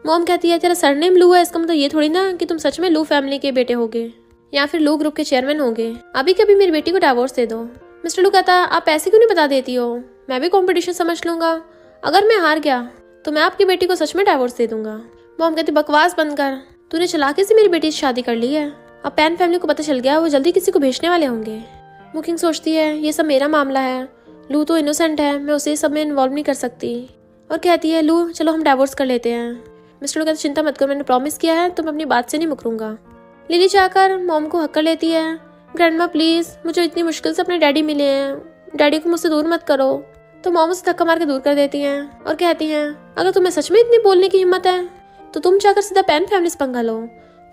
मॉम कहती है तेरा सरनेम लू है, इसका मतलब ये थोड़ी ना कि तुम सच में लू फैमिली के बेटे होगे या फिर लू ग्रुप के चेयरमैन होगे, अभी कभी मेरी बेटी को डिवोर्स दे दो। मिस्टर लू कहता आप ऐसे क्यों नहीं बता देती हो, मैं भी कॉम्पिटिशन समझ लूंगा, अगर मैं हार गया तो मैं आपकी बेटी को सच में डिवोर्स दे दूंगा। मॉम कहती बकवास बंद कर, तूने चालाकी से मेरी बेटी से शादी कर ली है, अब पैन फैमिली को पता चल गया वो जल्दी किसी को भेजने वाले होंगे। मुकिंग सोचती है ये सब मेरा मामला है, लू तो इनोसेंट है, मैं उसे सब में इन्वॉल्व नहीं कर सकती, और कहती है लू चलो हम डिवोर्स कर लेते हैं। मिस्टर लू कहते चिंता मत करो, मैंने प्रॉमिस किया है तो मैं अपनी बात से नहीं मुकरूंगा। लिली जाकर मॉम को हक कर लेती है, ग्रैंडमा प्लीज मुझे इतनी मुश्किल से अपने डैडी मिले हैं, डैडी को मुझसे दूर मत करो। तो मॉम उसे धक्का मार के दूर कर देती हैं और कहती हैं अगर तुम्हें सच में इतनी बोलने की हिम्मत है तो तुम जाकर सीधा पैन फैमिली से पंगा लो,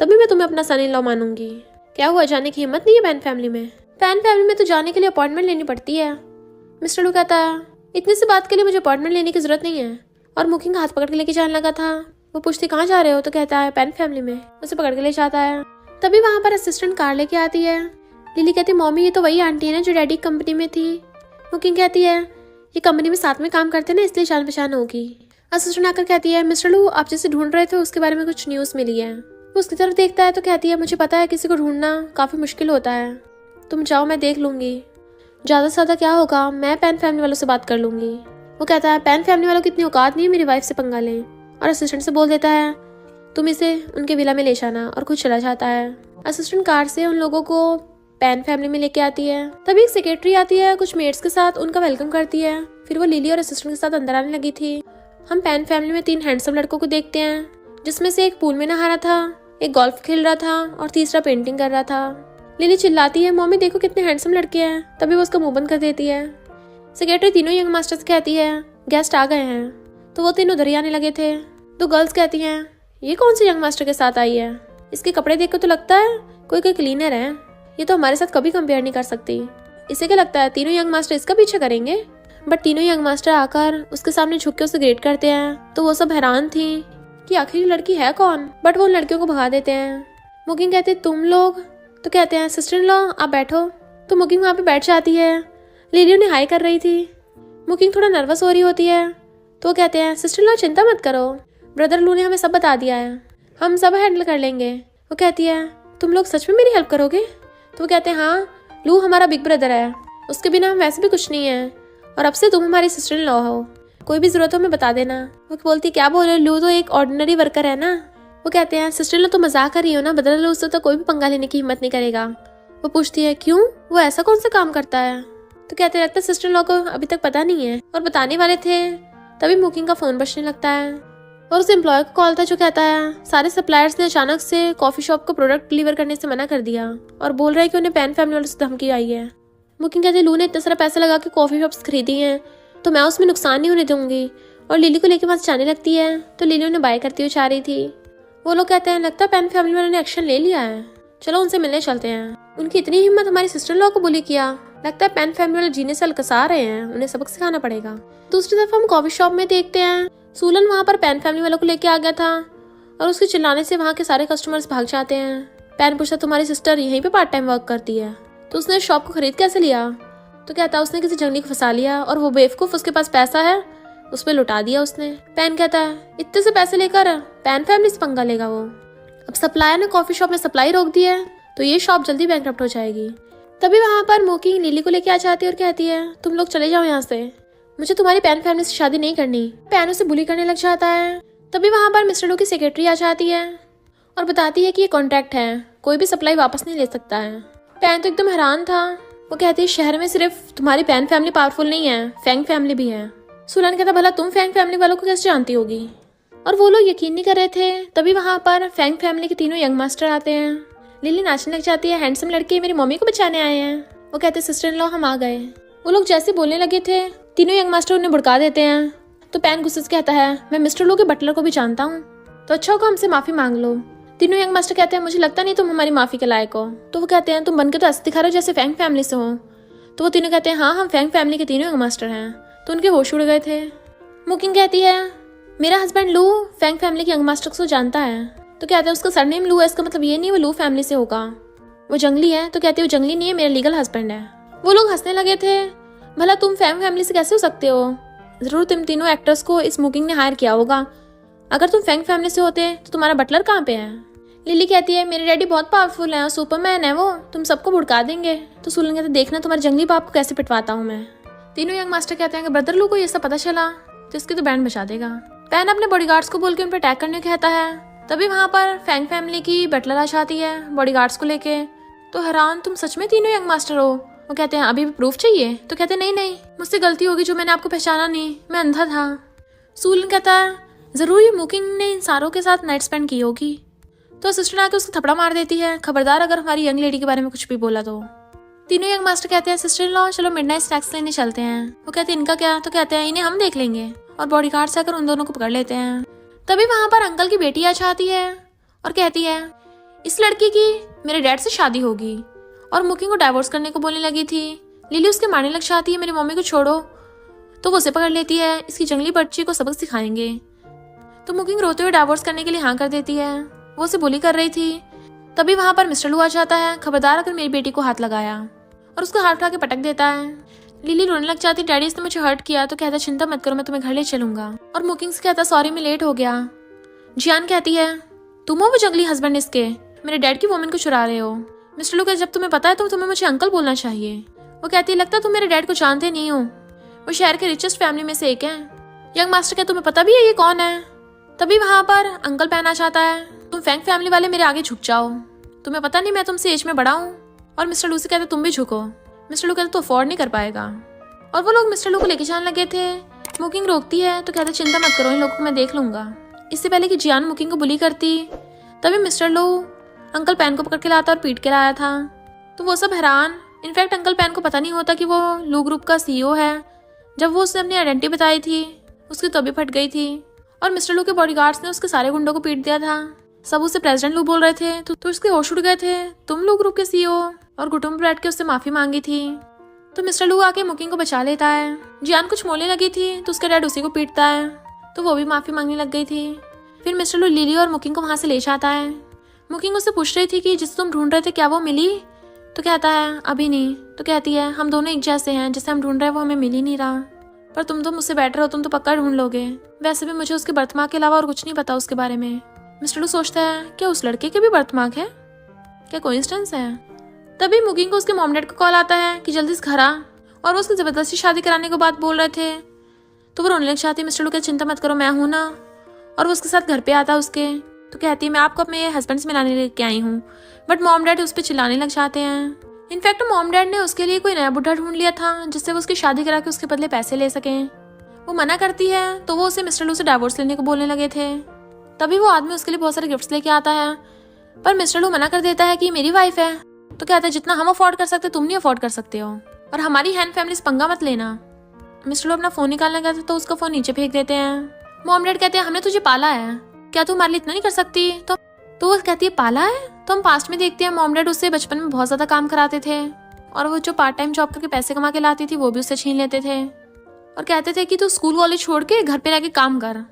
तभी मैं तुम्हें अपना सन इन लॉ मानूंगी। क्या हुआ, जाने की हिम्मत नहीं है पैन फैमिली में? पैन फैमिली में तो जाने के लिए अपॉइंटमेंट लेनी पड़ती है। मिस्टर लू कहता है इतनी सी बात के लिए मुझे अपॉइंटमेंट लेने की जरूरत नहीं है, और मुकिंग हाथ पकड़ के लेके जाने लगा था। वो पूछती कहाँ जा रहे हो, तो कहता है पैन फैमिली में, उसे पकड़ के ले जाता है। तभी वहाँ पर असिस्टेंट कार लेके आती है। लिली कहती मॉमी ये तो वही आंटी है ना जो डैडी कंपनी में थी। मुकिंग कहती है ये कंपनी में साथ में काम करते ना इसलिए जान पहचान होगी। असिस्टेंट आकर कहती है मिस्टर लू आप जिसे ढूंढ रहे थे उसके बारे में कुछ न्यूज़ मिली है। वो उसकी तरफ देखता है तो कहती है मुझे पता है किसी को ढूंढना काफ़ी मुश्किल होता है, तुम जाओ मैं देख लूंगी, ज़्यादा से ज़्यादा क्या होगा मैं पैन फैमिली वालों से बात कर लूंगी। वो कहता है पैन फैमिली वालों की इतनी औकात नहीं है मेरी वाइफ से पंगा लें, और असिस्टेंट से बोल देता है तुम इसे उनके विला में ले जाना, और खुद चला जाता है। असिस्टेंट कार से उन लोगों को पैन फैमिली में लेके आती है। तभी एक सेक्रेटरी आती है कुछ मेट्स के साथ, उनका वेलकम करती है। फिर वो लिली और असिस्टेंट के साथ अंदर आने लगी थी। हम पैन फैमिली में 3 हैंडसम लड़कों को देखते हैं, जिसमें से एक पूल में नहा रहा था, एक गोल्फ खेल रहा था और तीसरा पेंटिंग कर रहा था। लिली चिल्लाती है, मम्मी देखो कितने हैंडसम लड़के हैं। तभी वो उसका मुंह बंद कर देती है। सेक्रेटरी तीनों यंग मास्टर्स से कहती है गेस्ट आ गए हैं। तो वो तीनों उधर ही आने लगे थे। तो गर्ल्स कहती हैं ये कौन से यंग मास्टर के साथ आई है, इसके कपड़े देख कर तो लगता है कोई क्लीनर है, ये तो हमारे साथ कभी कंपेयर नहीं कर सकती। इसे क्या लगता है तीनों यंग मास्टर इसका पीछे करेंगे? बट तीनों यंग मास्टर आकर उसके सामने झुक के उसे ग्रेट करते हैं। तो वो सब हैरान थी कि आखिर ये लड़की है कौन, बट वो उन लड़कियों को भगा देते हैं। मुकिंग कहते तुम लोग, तो कहते हैं सिस्टर इन लॉ आप बैठो। तो मुकिंग वहाँ पे बैठ जाती है। लिली उन्हें हाई कर रही थी। मुकिंग थोड़ा नर्वस हो रही होती है। तो वो कहते हैं सिस्टर इन लॉ चिंता मत करो, ब्रदर लू ने हमें सब बता दिया है, हम सब हैंडल कर लेंगे। वो कहती है तुम लोग सच में मेरी हेल्प करोगे? तो वो कहते हैं हाँ, लू हमारा बिग ब्रदर है, उसके बिना हम वैसे भी कुछ नहीं है, और अब से तुम हमारी सिस्टर इन लॉ हो, कोई भी जरूरत हो हमें बता देना। वो बोलती क्या बोल रहे हो, लू तो एक ऑर्डिनरी वर्कर है ना। वो कहते हैं सिस्टर इन लॉ तो मजाक कर रही हो ना, बदल लो उससे तो कोई भी पंगा लेने की हिम्मत नहीं करेगा। वो पूछती है क्यों, वो ऐसा कौन सा काम करता है? तो कहते लगता है सिस्टर इन लॉ को अभी तक पता नहीं है, और बताने वाले थे। तभी मुकिंग का फोन बजने लगता है और उस एम्प्लॉय का कॉल था जो कहता है सारे सप्लायर्स ने अचानक से कॉफी शॉप को प्रोडक्ट डिलीवर करने से मना कर दिया और बोल रहा है कि उन्हें पैन फैमिली वालों से धमकी आई है। मुकिंग कहते लू ने इतना सारा पैसा लगा के कॉफी शॉप्स खरीदी हैं, तो मैं उसमें नुकसान नहीं होने दूंगी। और लिली को लेके पास जाने लगती है। तो लिली उन्हें बाय करती हुई जा रही थी। वो लोग कहते हैं लगता है पैन फैमिली वालों ने एक्शन ले लिया है, चलो उनसे मिलने चलते हैं। उनकी इतनी हिम्मत हमारी सिस्टर लॉ को बुली किया, लगता है पैन फैमिली वाले जीने से अलकसा रहे हैं, उन्हें सबक सिखाना पड़ेगा। दूसरी तरफ हम कॉफी शॉप में देखते हैं सूलन वहाँ पर पैन फैमिली वालों को लेके आ गया था और उसके चिल्लाने से वहाँ के सारे कस्टमर्स भाग जाते हैं। पैन पूछता तुम्हारी सिस्टर यहीं पे पार्ट टाइम वर्क करती है, तो उसने शॉप को खरीद कैसे लिया? तो कहता उसने किसी जंगली को फंसा लिया और वो बेवकूफ उसके पास पैसा है उस पर लुटा दिया उसने। पैन कहता है इतने से पैसे लेकर पैन फैमिली से पंगा लेगा वो। अब सप्लायर ने कॉफी शॉप में सप्लाई रोक दी है तो ये शॉप जल्दी बैंकरप्ट हो जाएगी। तभी वहाँ पर मुकिंग लिली को लेके आ जाती है और कहती है तुम लोग चले जाओ यहाँ से, मुझे तुम्हारी पैन फैमिली से शादी नहीं करनी। पैन उसे बुली करने लग जाता है। तभी वहाँ पर मिस्टर लू की सेक्रेटरी आ जाती है और बताती है कि ये कॉन्ट्रैक्ट है, कोई भी सप्लाई वापस नहीं ले सकता है। पैन तो एकदम हैरान था। वो कहती है शहर में सिर्फ तुम्हारी पैन फैमिली पावरफुल नहीं है, फैंग फैमिली भी है। सुलन कहता भला तुम फैंग फैमिली वालों को कैसे जानती होगी? और वो लोग यकीन नहीं कर रहे थे। तभी वहाँ पर फैंग फैमिली के तीनों यंग मास्टर आते हैं। लिली नाचने लग जाती है, हैंडसम लड़के मेरी मम्मी को बचाने आए हैं। वो कहते सिस्टर इन लॉ हम आ गए। वो लोग जैसे बोलने लगे थे तीनों यंग मास्टर उन्हें भड़का देते हैं। तो पैन गुस्से से कहता है मैं मिस्टर लू के बटलर को भी जानता हूँ, तो अच्छा होगा हमसे माफी मांग लो। तीनों यंग मास्टर कहते हैं मुझे लगता नहीं तुम हमारी माफी के लायक हो। तो वो कहते हैं तुम बनके तो ऐसे दिखा रहे हो जैसे फैंग फैमिली से हो। तो वो तीनों कहते हैं हाँ हम फैंग फैमिली के तीनों यंग मास्टर हैं। तो उनके होश उड़ गए थे। मुकिंग कहती है मेरा हस्बैंड लू फैंग फैमिली के यंग मास्टर को जानता है। तो कहते हैं उसका सरनेम लू है, इसका मतलब ये नहीं वो लू फैमिली से होगा, वो जंगली है। तो कहते हैं वो जंगली नहीं है, मेरा लीगल हस्बैंड है। वो लोग हंसने लगे थे, भला तुम फैंग फैमिली से कैसे हो सकते हो? जरूर तुम तीनों एक्टर्स को इस मुकिंग ने हायर किया होगा। अगर तुम फैंग फैमिली से होते तो तुम्हारा बटलर कहाँ पे है? लिली कहती है मेरे डैडी बहुत पावरफुल है, सुपरमैन है वो, तुम सबको भुड़का देंगे। तो सुलन कहते देखना तुम्हारे जंगली बाप को कैसे पिटवाता हूँ मैं। तीनों यंग मास्टर कहते हैं कि ब्रदर लू को ये सब पता चला तो इसकी तो बैंड बचा देगा। पैन अपने बॉडीगार्ड्स को बोल के उन पर अटैक करने को कहता है। तभी वहाँ पर फैंग फैमिली की बटलर आ जाती है बॉडीगार्ड्स को लेके। तो हैरान तुम सच में तीनों यंग मास्टर हो? वो कहते हैं अभी भी प्रूफ चाहिए? तो कहते नहीं नहीं मुझसे गलती होगी जो मैंने आपको पहचाना नहीं, मैं अंधा था। सूलन कहता है जरूर ये मुकिंग ने इन सारों के साथ नाइट स्पेंड की होगी। तो सिस्टर आके उसको थपड़ा मार देती है, खबरदार अगर हमारी यंग लेडी के बारे में कुछ भी बोला तो। तीनों यंग मास्टर कहते हैं सिस्टर इन लॉ चलो मिडनाइट स्नैक्स लेने चलते हैं। वो कहते हैं इनका क्या? तो कहते हैं इन्हें हम देख लेंगे, और बॉडीगार्ड से आकर उन दोनों को पकड़ लेते हैं। तभी वहां पर अंकल की बेटी आ जाती है और कहती है इस लड़की की मेरे डैड से शादी होगी, और मुकिंग को डाइवोर्स करने को बोलने लगी थी। लिली उसके मारने लग जाती है मेरी मम्मी को छोड़ो। तो वो उसे पकड़ लेती है, इसकी जंगली बच्ची को सबक सिखाएंगे। तो मुकिंग रोते हुए डाइवोर्स करने के लिए हाँ कर देती है, वो उसे बुली कर रही थी। तभी वहां पर मिस्टर लू आ जाता है, खबरदार अगर मेरी बेटी को हाथ लगाया, और उसको हाथ उठा के पटक देता है। लिली रोने लग जाती, डैडी इसने मुझे हर्ट किया। तो कहता चिंता मत करो मैं तुम्हें घर ले चलूंगा। और मुकिंग से कहता सॉरी मैं लेट हो गया। जियान कहती है तुम हो वो जंगली हस्बैंड इसके, मेरे डैड की वोमेन को चुरा रहे हो। मिस्टर लू कहता जब तुम्हें पता है तो तुम्हें मुझे अंकल बोलना चाहिए। वो कहती है लगता तुम मेरे डैड को जानते नहीं हो, वो शहर के रिचेस्ट फैमिली में से एक है। यंग मास्टर कहता तुम्हें पता भी है ये कौन है? तभी वहां पर अंकल पैन आ जाता है, तुम फैंग फैमिली वाले मेरे आगे झुक जाओ, तुम्हें पता नहीं मैं तुमसे एज में बड़ा हूँ। और मिस्टर लू से कहते तुम भी झुको। मिस्टर लू कहते तो अफोर्ड नहीं कर पाएगा। और वो लोग मिस्टर लू को लेके जाने लगे थे। मुकिंग रोकती है तो कहते चिंता मत करो, इन लोगों को मैं देख लूंगा। इससे पहले कि जियान मुकिंग को बुली करती तभी मिस्टर लू अंकल पैन को पकड़ के लाता और पीट के लाया था। तो वो सब हैरान। इनफैक्ट अंकल पैन को पता नहीं होता कि वो लू ग्रुप का सीईओ है। जब वो उसने अपनी आइडेंटिटी बताई थी उसकी तो भी फट गई थी और मिस्टर लू के बॉडीगार्ड्स ने उसके सारे गुंडों को पीट दिया था। सब उसे प्रेसिडेंट लू बोल रहे थे तो उसके होश उड़ गए थे। तुम लू ग्रुप के सीईओ, और घुटुम पर बैठ के उससे माफी मांगी थी। तो मिस्टर लू आके मुकिंग को बचा लेता है। जियान कुछ मोलने लगी थी तो उसका डैड उसी को पीटता है तो वो भी माफी मांगने लग गई थी। फिर मिस्टर लू लिली और मुकिंग को वहां से ले जाता है। मुकिंग उससे पूछ रही थी कि जिसे तुम ढूंढ रहे थे क्या वो मिली। तो कहता है अभी नहीं। तो कहती है हम दोनों एक जैसे हैं, जिसे हम ढूंढ रहे हैं वो हमें मिल ही नहीं रहा। पर तुम तो मुझसे बेटर हो, तुम तो पक्का ढूंढ लोगे। वैसे भी मुझे उसके बर्थमार्क के अलावा और कुछ नहीं पता उसके बारे में। मिस्टर लू सोचता है क्या उस लड़के के भी बर्थमार्क है, क्या कोइंसिडेंस है। तभी मुकिंग को उसके मॉम डैड का कॉल आता है कि जल्दी से घर आ, और वो उसकी जबरदस्ती शादी कराने को बात बोल रहे थे। तो वो रोने लग जाती है। मिस्टर लू कहते चिंता मत करो मैं हूं ना। और वो उसके साथ घर पे आता उसके। तो कहती है मैं आपको अपने हस्बैंड से मिलाने लेके आई हूँ। बट मॉम डैड उस पर चिल्लाने लग जाते हैं। इनफैक्ट मॉम डैड ने उसके लिए कोई नया बुढ़ा ढूंढ लिया था जिससे वो उसकी शादी करा के उसके बदले पैसे ले सकें। वो मना करती है तो वो उसे मिस्टर लू से डाइवोर्स लेने को बोलने लगे थे। तभी वो आदमी उसके लिए बहुत सारे गिफ्ट्स लेके आता है पर मिस्टर लू मना कर देता है कि मेरी वाइफ है। तो कहता है जितना हम अफोर्ड कर सकते तुम नहीं अफोर्ड कर सकते हो, और हमारी हैंड फैमिली से पंगा मत लेना। मिस्टर लू अपना फोन निकालने गया था तो उसका फोन नीचे फेंक देते हैं। मॉम डैड कहते हैं हमने तुझे पाला है, क्या तू हमारे लिए इतना नहीं कर सकती। तो वो कहती है पाला है। तो हम पास्ट में देखते हैं मॉम डैड उससे बचपन में बहुत ज्यादा काम कराते थे और वो जो पार्ट टाइम जॉब करके पैसे कमा के लाती थी वो भी उससे छीन लेते थे और कहते थे कि तू स्कूल कॉलेज छोड़ के घर पे रहके काम कर।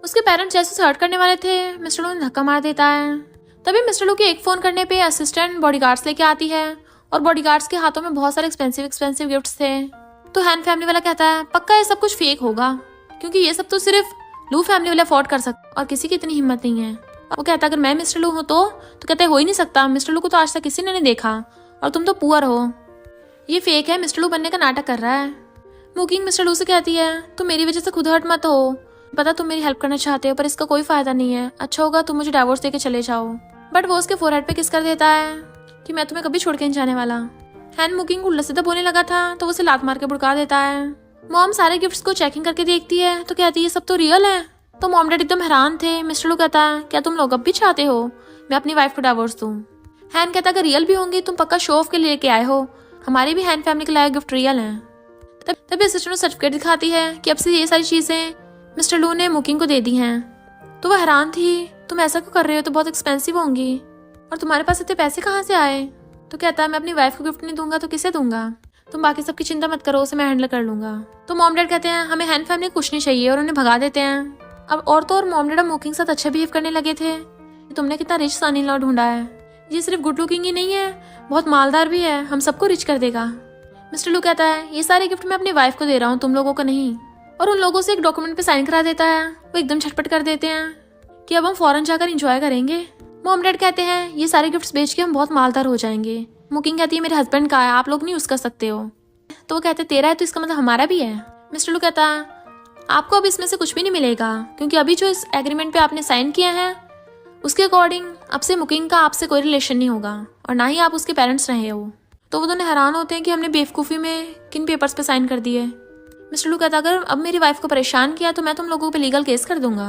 उसके पेरेंट्स जैसे उसे हर्ट करने वाले थे मिस्टर लू ने धक्का मार देता है। तभी मिस्टर लू के एक फोन करने पे असिस्टेंट बॉडीगार्ड्स लेके आती है और बॉडीगार्ड्स के हाथों में बहुत सारे एक्सपेंसिव गिफ्ट्स थे। तो हैन फैमिली वाला कहता है पक्का ये सब कुछ फेक होगा क्योंकि ये सब तो सिर्फ लू फैमिली वाले अफोर्ड कर सकते और किसी की इतनी हिम्मत नहीं है। वो कहता है अगर मैं मिस्टर लू हूँ तो कहते हो ही नहीं सकता, मिस्टर लू को तो आज तक किसी ने नहीं देखा और तुम तो पुअर हो, ये फेक है, मिस्टर लू बनने का नाटक कर रहा है। मुकिंग मिस्टर लू से कहती है तुम मेरी वजह से खुद हर्ट मत हो, पता तुम मेरी हेल्प करना चाहते हो पर इसका कोई फायदा नहीं है, अच्छा होगा तुम मुझे डाइवोर्स देके चले जाओ। बट वो उसके फोरहेड पे किस कर देता है कि मैं तुम्हें कभी छोड़ के नहीं जाने वाला। हैन मुकिंग उल्टा सीधा बोलने लगा था तो उसे लात मार के भुड़का देता है। मॉम सारे गिफ्ट्स को चेकिंग करके देखती है तो कहती है ये सब तो रियल है। तो मॉम डैड एकदम हैरान थे। मिस्टर लू कहता है क्या तुम लोग अब भी चाहते हो मैं अपनी वाइफ को डाइवोर्स दूं। हैन कहता है अगर रियल भी होंगी तुम पक्का शो ऑफ के लिए लेके आए हो, हमारी भी हैन फैमिली के लायक गिफ्ट रियल है। तभी असिस्टेंट सर्टिफिकेट दिखाती है कि अब से ये सारी चीजें मिस्टर लू ने मुकिंग को दे दी हैं। तो वह हैरान थी तुम ऐसा क्यों कर रहे हो, तो बहुत एक्सपेंसिव होंगी और तुम्हारे पास इतने पैसे कहाँ से आए। तो कहता है मैं अपनी वाइफ को गिफ्ट नहीं दूंगा तो किसे दूंगा, तुम बाकी सबकी चिंता मत करो, उसे मैं हैंडल कर लूंगा। तो मॉम डैड कहते हैं हमें हैन फैमिली कुछ नहीं चाहिए और उन्हें भगा देते हैं। अब और तो और मॉम डैड मुकिंग के साथ अच्छा बिहेव करने लगे थे। तुमने कितना रिच सन इन लॉ ढूंढा है, ये सिर्फ गुड लुकिंग ही नहीं है बहुत मालदार भी है, हम सबको रिच कर देगा। मिस्टर लू कहता है ये सारे गिफ्ट मैं अपनी वाइफ को दे रहा हूँ तुम लोगों को नहीं, और उन लोगों से एक डॉक्यूमेंट पे साइन करा देता है। वो एकदम झटपट कर देते हैं कि अब हम फॉरेन जाकर एंजॉय करेंगे। मॉम डैड कहते हैं ये सारे गिफ्ट्स बेच के हम बहुत मालदार हो जाएंगे। मुकिंग कहती है मेरे हस्बैंड का है, आप लोग नहीं यूज कर सकते हो। तो वो कहते तेरा है तो इसका मतलब हमारा भी है। मिस्टर लू कहता है आपको अब इसमें से कुछ भी नहीं मिलेगा क्योंकि अभी जो इस एग्रीमेंट पे आपने साइन किया है उसके अकॉर्डिंग अब से मुकिंग का आपसे कोई रिलेशन नहीं होगा और ना ही आप उसके पेरेंट्स रहे हो। तो वो दोनों हैरान होते हैं कि हमने बेवकूफ़ी में किन पेपर्स पे साइन कर दिए। मिस्टर लू कहता अगर अब मेरी वाइफ को परेशान किया तो मैं तुम लोगों पे लीगल केस कर दूंगा।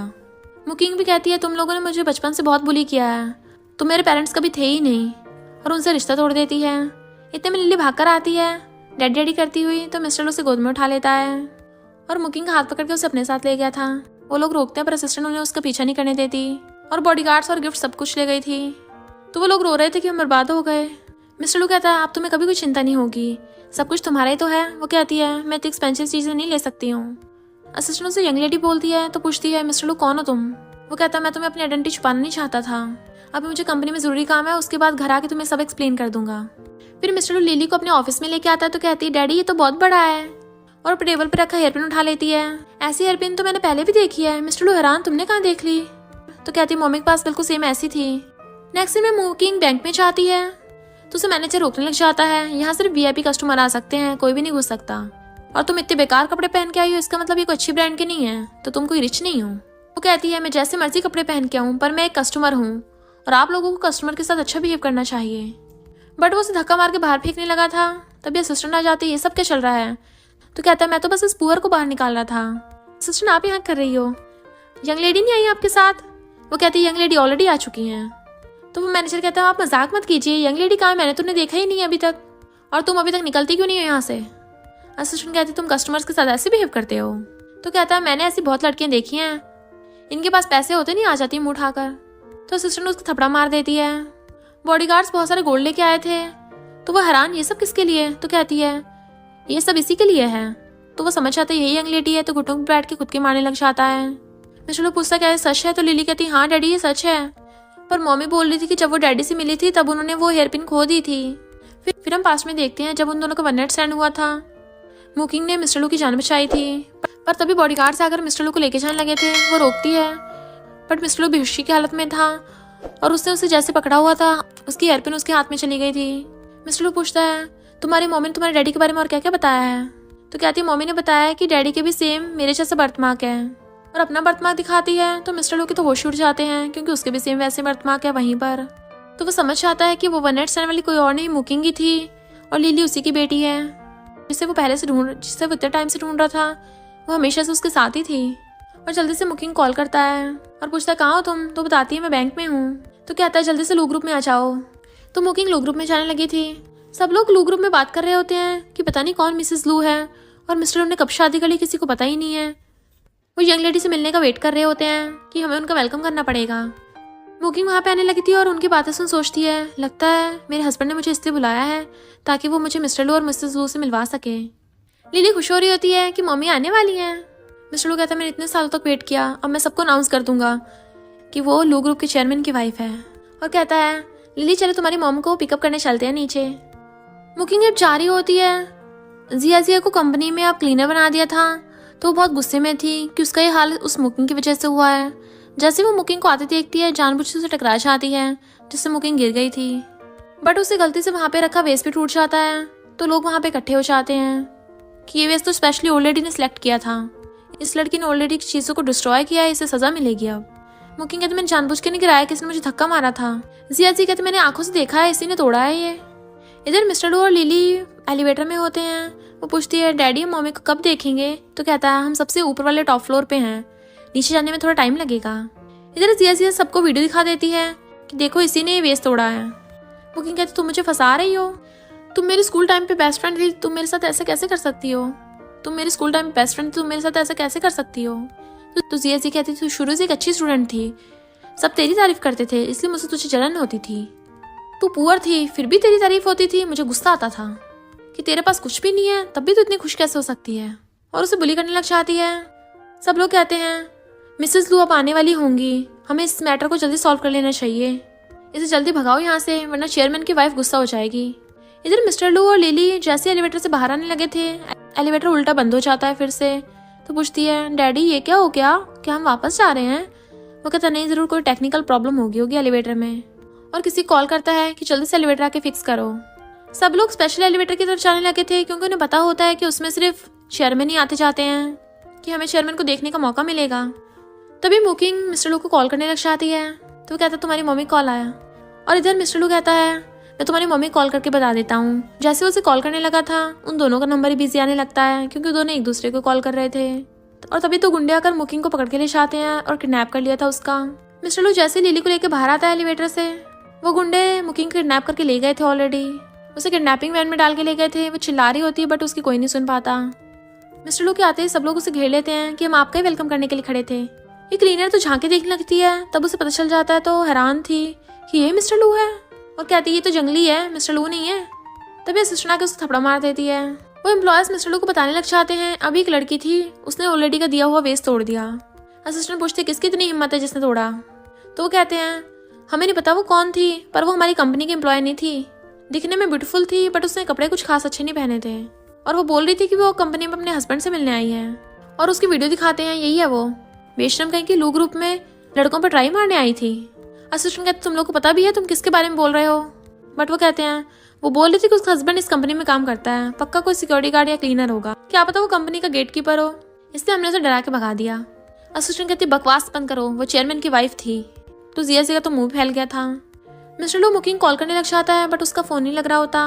मुकिंग भी कहती है तुम लोगों ने मुझे बचपन से बहुत बुली किया है, तुम मेरे पेरेंट्स कभी थे ही नहीं, और उनसे रिश्ता तोड़ देती है। इतने में लिली भागकर आती है डैडी डैडी करती हुई, तो मिस्टर लू उसे गोद में उठा लेता है और मुकिंग का हाथ पकड़ के उसे अपने साथ ले गया था। वो लोग रोकते हैं पर असिस्टेंट उन्हें उसका पीछा नहीं करने देती और बॉडीगार्ड्स और गिफ्ट सब कुछ ले गई थी। तो वो लोग रो रहे थे कि हम बर्बाद हो गए। मिस्टर लू कहता है आप तुम्हें कभी कोई चिंता नहीं होगी, सब कुछ तुम्हारा ही तो है। वो कहती है मैं इतनी एक्सपेंसिव चीजें नहीं ले सकती हूँ। असिस्टेंट उसे यंग लेडी बोलती है तो पूछती है मिस्टर लू कौन हो तुम। वो कहता है मैं तुम्हें अपनी आइडेंटिटी छुपाना नहीं चाहता था, अभी मुझे कंपनी में जरूरी काम है, उसके बाद घर आके तुम्हें सब एक्सप्लेन कर दूंगा। फिर मिस्टर लू लिली को अपने ऑफिस में लेके आता है तो कहती है डैडी ये तो बहुत बड़ा है, और टेबल पे रखा हेयरपिन उठा लेती है। ऐसी हेयरपिन तो मैंने पहले भी देखी है। मिस्टर लू हैरान तुमने कहाँ देख ली। तो कहती है मम्मी के पास बिल्कुल सेम ऐसी थी। नेक्स्ट दिन में मुकिंग बैंक में जाती है तो उसे मैनेजर रोकने लग जाता है, यहाँ सिर्फ वीआईपी कस्टमर आ सकते हैं, कोई भी नहीं घुस सकता, और तुम इतने बेकार कपड़े पहन के आई हो इसका मतलब ये कोई अच्छी ब्रांड के नहीं है, तो तुम कोई रिच नहीं हो। वो कहती है मैं जैसे मर्जी कपड़े पहन के आऊँ पर मैं एक कस्टमर हूँ और आप लोगों को कस्टमर के साथ अच्छा बिहेव करना चाहिए। बट वो उसे धक्का मार के बाहर फेंकने लगा था। तभी असिस्टेंट आ जाती, ये सब क्या चल रहा है? तो कहता है मैं तो बस इस पुअर को बाहर निकाल रहा था। असिस्टेंट आप यहाँ कर रही हो? यंग लेडी नहीं आई आपके साथ? वो कहती है यंग लेडी ऑलरेडी आ चुकी हैं। तो वो मैनेजर कहता है आप मजाक मत कीजिए, यंग लेडी कहाँ है? मैंने तुमने देखा ही नहीं अभी तक, और तुम अभी तक निकलती क्यों नहीं हो यहाँ से? असिस्टेंट कहती तुम कस्टमर्स के साथ ऐसे बिहेव करते हो? तो कहता है मैंने ऐसी बहुत लड़कियां देखी हैं, इनके पास पैसे होते नहीं आ जाती मुंह उठाकर। तो असिस्टेंट उसको थपड़ा मार देती है। बॉडीगार्ड्स बहुत सारे गोल्ड लेके आए थे। तो वो हैरान, ये सब किसके लिए? तो कहती है ये सब इसी के लिए है। तो वो समझ आता है यही यंग लेडी है, तो घुटनों पर बैठ के खुद के मारने लग जाता है। मिस्टर लू पूछता क्या ये सच है? तो लिली कहती हाँ डैडी ये सच है, पर मम्मी बोल रही थी कि जब वो डैडी से मिली थी तब उन्होंने वो हेयर पिन खो दी थी। फिर हम पास में देखते हैं जब उन दोनों का वन नाइट स्टैंड हुआ था, मुकिंग ने मिस्टर लू की जान बचाई थी, पर तभी बॉडीगार्ड्स आकर मिस्टर लू को लेके जाने लगे थे। वो रोकती है, बट मिस्टर लू बेहोशी की हालत में था और उसने उसे जैसे पकड़ा हुआ था उसकी हेयर पिन उसके हाथ में चली गई थी। मिस्टर लू पूछता है तुम्हारी मम्मी ने तुम्हारे डैडी के बारे में और क्या क्या बताया है? तो कहती है मम्मी ने बताया कि डैडी के भी सेम मेरे जैसा बर्थमार्क है, और अपना बर्थमार्क दिखाती है। तो मिस्टर लू के तो होश उड़ जाते हैं क्योंकि उसके भी सेम वैसे बर्थमार्क है वहीं पर। तो वो समझ जाता है कि वो वन नाइट स्टैंड वाली कोई और नहीं मुकिंग ही थी, और लिली उसी की बेटी है जिसे वो इतने टाइम से ढूंढ रहा था। वो हमेशा से उसके साथ ही थी। और जल्दी से मुकिंग कॉल करता है और पूछता है कहाँ हो तुम? तो बताती है मैं बैंक में हूँ। तो कहता है जल्दी से लू ग्रुप में आ जाओ। तो मुकिंग लू ग्रुप में जाने लगी थी। सब लोग लू ग्रुप में बात कर रहे होते हैं कि पता नहीं कौन मिसेस लू है, और मिस्टर लू ने कब शादी कर ली किसी को पता ही नहीं है। वो यंग लेडी से मिलने का वेट कर रहे होते हैं कि हमें उनका वेलकम करना पड़ेगा। मुकिंग वहाँ पे आने लगी थी और उनकी बातें सुन सोचती है लगता है मेरे हस्बैंड ने मुझे इसलिए बुलाया है ताकि वो मुझे मिस्टर लू और मिसेस लू से मिलवा सके। लिली खुश हो रही होती है कि मम्मी आने वाली हैं। मिस्टर लू कहता है मैंने इतने सालों तक वेट किया, अब मैं सबको अनाउंस कर दूंगा कि वो लू ग्रुप के चेयरमैन की वाइफ है। और कहता है लिली चलो तुम्हारी मॉम को पिकअप करने चलते हैं नीचे। मुकिंग अब जा रही होती है। जिया को कंपनी में अब क्लीनर बना दिया था, तो वो बहुत गुस्से में थी कि उसका ये हाल उस मुकिंग की वजह से हुआ है। जैसे वो मुकिंग को आते देखती है जानबूझ से उसे टकरा जाती है, जिससे मुकिंग गिर गई थी। बट उसे गलती से वहाँ पे रखा वेस्ट भी टूट जाता है। तो लोग वहाँ पे इकट्ठे हो जाते हैं कि ये वेस्ट तो स्पेशली ओल्ड लेडी ने सिलेक्ट किया था, इस लड़की ने ओल्ड लेडी की चीज़ों को डिस्ट्रॉय किया है, इसे सजा मिलेगी। अब मुकिंग कहते मैंने जानबूझ के नहीं गिराया, किसी ने मुझे धक्का मारा था। जिया कहते मैंने आंखों से देखा है, इसी ने तोड़ा है ये। इधर मिस्टर लू और लिली एलिवेटर में होते हैं। वो पूछती है डैडी हम मम्मी को कब देखेंगे? तो कहता है हम सबसे ऊपर वाले टॉप फ्लोर पे हैं, नीचे जाने में थोड़ा टाइम लगेगा। इधर जिया सबको वीडियो दिखा देती है कि देखो इसी ने ये वेस्ट तोड़ा है। मुकिंग कहती तुम मुझे फंसा रही हो, तुम मेरे स्कूल टाइम पे बेस्ट फ्रेंड थी, तुम मेरे साथ ऐसे कैसे कर सकती हो? तुम मेरे स्कूल टाइम बेस्ट फ्रेंड थी, तुम मेरे साथ ऐसा कैसे कर सकती हो? तो जिया कहती तू शुरू से एक अच्छी स्टूडेंट थी, सब तेरी तारीफ करते थे इसलिए मुझसे तुझे जलन होती थी। तू पुअर थी फिर भी तेरी तारीफ होती थी, मुझे गुस्सा आता था कि तेरे पास कुछ भी नहीं है तब भी तू इतनी खुश कैसे हो सकती है, और उसे बुली करने लग जाती है। सब लोग कहते हैं मिसेस लू अब आने वाली होंगी, हमें इस मैटर को जल्दी सॉल्व कर लेना चाहिए, इसे जल्दी भगाओ यहाँ से वरना चेयरमैन की वाइफ गुस्सा हो जाएगी। इधर मिस्टर लू और लिली जैसे एलिवेटर से बाहर आने लगे थे, एलिवेटर उल्टा बंद हो जाता है फिर से। तो पूछती है डैडी ये क्या हो गया, क्या हम वापस जा रहे हैं? वो कहता नहीं जरूर कोई टेक्निकल प्रॉब्लम होगी एलिवेटर में, और किसी कॉल करता है कि जल्दी से एलिवेटर आके फिक्स करो। सब लोग स्पेशल एलिवेटर की तरफ जाने लगे थे क्योंकि उन्हें पता होता है कि उसमें सिर्फ चेयरमैन ही आते जाते हैं, कि हमें चेयरमैन को देखने का मौका मिलेगा। तभी मुकिंग मिस्टर लू को कॉल करने लग जाती है। तो वो कहता तुम्हारी मम्मी कॉल आया, और इधर मिस्टर लू कहता है मैं तुम्हारी मम्मी कॉल करके बता देता हूँ। जैसे उसे कॉल करने लगा था उन दोनों का नंबर ही बिजी आने लगता है क्योंकि दोनों एक दूसरे को कॉल कर रहे थे। और तभी तो गुंडे आकर मुकिंग को पकड़ के ले जाते हैं और किडनैप कर लिया था उसका। मिस्टर लू जैसे लिली को लेकर बाहर आता है एलिवेटर से, वो गुंडे मुकिंग को किडनैप करके ले गए थे ऑलरेडी, उसे किडनैपिंग वैन में डाल के ले गए थे। वो चिल्ला रही होती है बट उसकी कोई नहीं सुन पाता। मिस्टर लू के आते ही सब लोग उसे घेर लेते हैं कि हम आपका ही वेलकम करने के लिए खड़े थे। ये क्लीनर तो झांके देखने लगती है, तब उसे पता चल जाता है तो हैरान थी कि ये मिस्टर लू है, और कहती है ये तो जंगली है मिस्टर लू नहीं है। तभी असिस्टेंट आके उसे थपड़ा मार देती है। वो एम्प्लॉयज मिस्टर लू को बताने लग जाते हैं अभी एक लड़की थी उसने ऑलरेडी का दिया हुआ वेस्ट तोड़ दिया। असिस्टेंट पूछते किसकी इतनी हिम्मत है जिसने तोड़ा? तो वो कहते हैं हमें नहीं पता वो कौन थी, पर वो हमारी कंपनी की एम्प्लॉय नहीं थी, दिखने में ब्यूटीफुल थी बट उसने कपड़े कुछ खास अच्छे नहीं पहने थे, और वो बोल रही थी कि वो कंपनी में अपने हस्बैंड से मिलने आई है। और उसकी वीडियो दिखाते हैं यही है वो बेशरम कहीं की लू ग्रुप में लड़कों पर ट्राई मारने आई थी। असिस्टेंट कहते तुम लोग को पता भी है तुम किसके बारे में बोल रहे हो? बट वो कहते हैं वो बोल रही थी कि उसका हस्बैंड इस कंपनी में काम करता है, पक्का कोई सिक्योरिटी गार्ड या क्लीनर होगा, क्या पता वो कंपनी का गेट कीपर हो, इसलिए हमने उसे डरा के भगा दिया। असिस्टेंट कहती बकवास बंद करो, वो चेयरमैन की वाइफ थी। तो जिया का तो मुंह फैल गया था। मिस्टर लू मुकिंग कॉल करने लग जाता है बट उसका फोन नहीं लग रहा होता।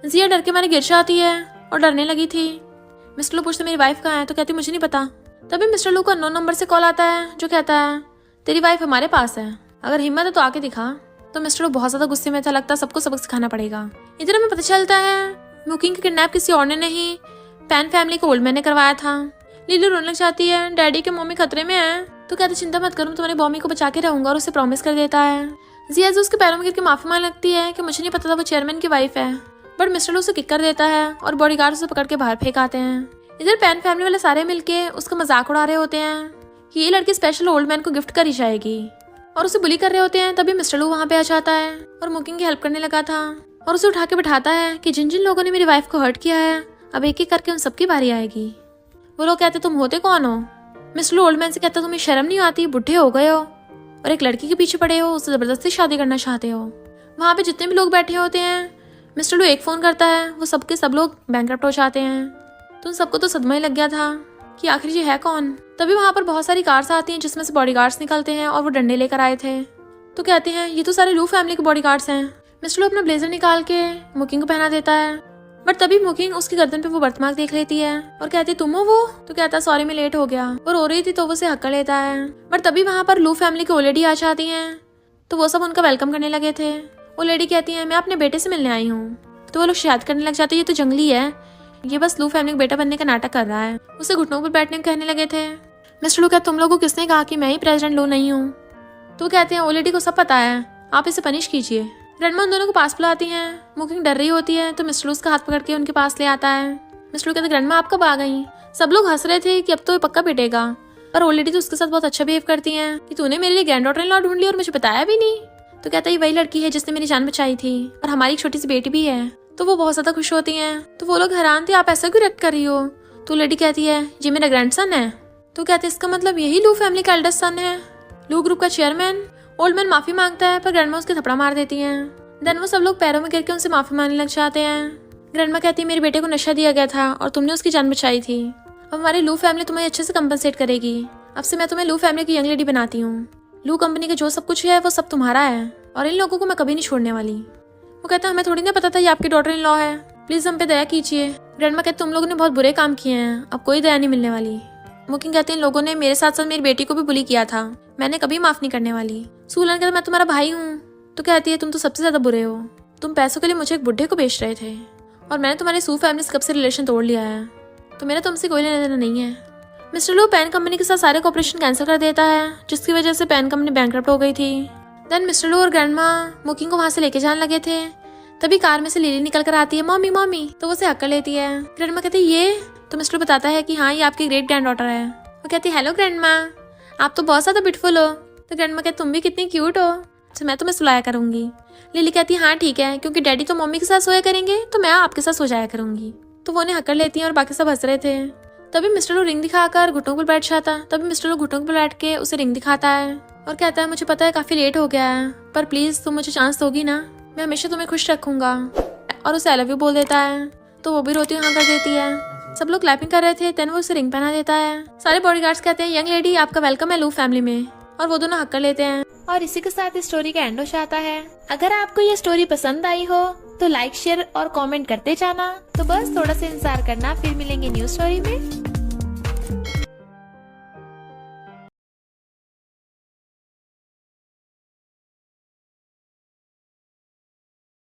जिया डर के मारे गिर जाती है और डरने लगी थी। मिस्टर लू पूछते मेरी वाइफ कहाँ है, तो कहती मुझे नहीं पता। तभी मिस्टर लू को अननोन नंबर से कॉल आता है जो कहता है तेरी वाइफ हमारे पास है, अगर हिम्मत है तो आके दिखा। तो मिस्टर लू बहुत ज्यादा गुस्से में था, लगता सबको सबक सिखाना पड़ेगा। इधर हमें पता चलता है मुकिंग का किडनैप किसी और ने नहीं, पैन फैमिली को ओल्ड मैन ने करवाया था। लिली रोने लग जाती है, डैडी के मम्मी खतरे में है। तो कहते चिंता मत करूँ, तुम्हारी मम्मी को बचा के रहूंगा और उसे प्रॉमिस कर देता है। जिया उसके पैरों में गिर के माफी मांगने लगती है कि मुझे नहीं पता था वो चेयरमैन की वाइफ है, बट मिस्टर लू उसे किक कर देता है और बॉडीगार्ड उसे पकड़ के बाहर फेंक आते हैं। इधर पैन फैमिली वाले सारे मिलके उसका मजाक उड़ा रहे होते हैं कि ये लड़की स्पेशल ओल्ड मैन को गिफ्ट करी जाएगी और उसे बुली कर रहे होते हैं। तभी मिस्टर लू वहाँ पे आ जाता है और मुकिंग की हेल्प करने लगा था और उसे उठा के बिठाता है कि जिन जिन लोगों ने मेरी वाइफ को हर्ट किया है अब एक एक करके उन सबकी बारी आएगी। वो लोग कहते तुम होते कौन हो? मिस्टर लू ओल्ड मैन से कहता तुम्हें शर्म नहीं आती, बुढ़े हो गए हो और एक लड़की के पीछे पड़े हो, उससे जबरदस्ती शादी करना चाहते हो। वहाँ पे जितने भी लोग बैठे होते हैं मिस्टर लू एक फोन करता है, वो सबके सब लोग बैंकरप्ट हो जाते हैं। तो उन सबको तो सदमा ही लग गया था कि आखिर ये है कौन। तभी वहाँ पर बहुत सारी कार्स आती हैं जिसमें से बॉडीगार्ड्स निकलते हैं और वो डंडे लेकर आए थे। तो कहते हैं ये तो सारे लू फैमिली के बॉडीगार्ड्स हैं। मिस्टर लू अपना ब्लेजर निकाल के मुकिंग को पहना देता है, बट तभी मुकिंग उसकी गर्दन पे वो बर्थमार्क देख लेती है और कहती तुम हो वो? तो कहता सॉरी मैं लेट हो गया और रो रही थी तो वो उसे हक कर लेता है। बट तभी वहाँ पर लू फैमिली की ओल्ड लेडी आ जाती हैं, तो वो सब उनका वेलकम करने लगे थे। वो लेडी कहती है मैं अपने बेटे से मिलने आई हूँ। तो वो लोग शिकायत करने लग जाते ये तो जंगली है, ये बस लू फैमिली का बेटा बनने का नाटक कर रहा है। उसे घुटनों पर बैठने को कहने लगे थे। मिस्टर लू कहते तुम लोगों को किसने कहा कि मैं ही प्रेसिडेंट लू नहीं हूँ? तो कहते हैं वो लेडी को सब पता है, आप इसे पनिश कीजिए। ग्रैंडमा उन दोनों को पास बुलाती हैं। मुकिंग डर रही होती है तो मिस्टर लू उसका हाथ पकड़ के उनके पास ले आता है। मिस्टर लू कहते ग्रैंडमा आप कब आ गई? सब लोग हंस रहे थे कि अब तो ये पक्का पिटेगा, पर ओल्ड लेडी तो उसके साथ बहुत अच्छा बिहेव करती हैं कि तूने मेरे लिए ग्रैंड डॉटर इन लॉ ढूंढ ली और मुझे बताया भी नहीं। तो कहता है वही लड़की है जिसने मेरी जान बचाई थी और हमारी एक छोटी सी बेटी भी है। तो वो बहुत ज्यादा खुश होती हैं। तो वो लोग हैरान थे आप ऐसा क्यों रिएक्ट कर रही हो? तो लेडी कहती है ये मेरा ग्रैंडसन है। तो कहते इसका मतलब यही लू फैमिली का एल्डेस्ट सन है, लू ग्रुप का चेयरमैन। ओल्ड मैन माफी मांगता है पर ग्रैंडमा उसके थपड़ा मार देती है। देन वो सब लोग पैरों में गिर के उनसे माफी मांगने लग जाते हैं। ग्रैंडमा कहती है मेरे बेटे को नशा दिया गया था और तुमने उसकी जान बचाई थी, अब हमारी लू फैमिली तुम्हें अच्छे से कंपनसेट करेगी। अब से मैं तुम्हें लू फैमिली की यंग लेडी बनाती हूँ। लू कंपनी का जो सब कुछ है वो सब तुम्हारा है और इन लोगों को मैं कभी नहीं छोड़ने वाली। वो कहता है हमें थोड़ी ना पता था ये आपकी डॉटर इन लॉ है, प्लीज हम पे दया कीजिए। ग्रैंडमा कहते तुम लोगों ने बहुत बुरे काम किए हैं, अब कोई दया नहीं मिलने वाली। मुकिंग कहते हैं इन लोगों ने मेरे साथ साथ मेरी बेटी को भी बुली किया था, मैंने कभी माफ नहीं करने वाली। सूलन कहता मैं तुम्हारा भाई हूँ। तो कहती है तुम तो सबसे ज्यादा बुरे हो, तुम पैसों के लिए मुझे एक बुढ़े को बेच रहे थे और मैंने तुम्हारी सू फैमिली से कब से रिलेशन तोड़ लिया है, तो मेरा तुमसे कोई लेना देना नहीं है। मिस्टर लू पैन कंपनी के साथ सारे कॉपरेशन कैंसिल कर देता है जिसकी वजह से पैन कंपनी बैंकरप्ट हो गई थी। देन मिस्टर लू और ग्रैंडमा मुकिंग को वहां से लेके जाने लगे थे। तभी कार में से लिली निकल कर आती है मम्मी मम्मी, तो वो उसे हक कर लेती है। ग्रैंडमा कहती है ये? तो मिस्टर लू बताता है कि हाँ ये आपकी ग्रेट ग्रैंड डॉटर है। वो कहती है हेलो ग्रैंडमा, आप तो बहुत ज्यादा ब्यूटीफुल हो। तो ग्रैंडमा कहती तुम भी कितनी क्यूट हो, तो मैं तुम्हें सुलाया करूंगी। लिली कहती है हाँ ठीक है, क्योंकि डैडी तो मम्मी के साथ सोया करेंगे तो मैं आपके साथ सो जाया करूंगी। तो वो उन्हें हक कर लेती हैं और बाकी सब हंस रहे थे। तभी मिस्टर लू रिंग दिखाकर घुटनों पर बैठ जाता है। तभी मिस्टर लू घुटनों पर बैठ के उसे रिंग दिखाता है और कहता है मुझे पता है काफी लेट हो गया है, पर प्लीज तुम मुझे चांस दोगी ना, मैं हमेशा तुम्हें खुश रखूंगा। और उसे आई लव यू बोल देता है। तो वो भी रोती हाँ कर देती है। सब लोग क्लैपिंग कर रहे थे, देन वो उसे रिंग पहना देता है। सारे बॉडीगार्ड्स कहते हैं यंग लेडी आपका वेलकम है लू फैमिली में, और वो दोनों हक कर लेते हैं। और इसी के साथ इस स्टोरी का एंड हो जाता है। अगर आपको ये स्टोरी पसंद आई हो तो लाइक शेयर और कमेंट करते जाना। तो बस थोड़ा सा इंतजार करना, फिर मिलेंगे न्यू स्टोरी में।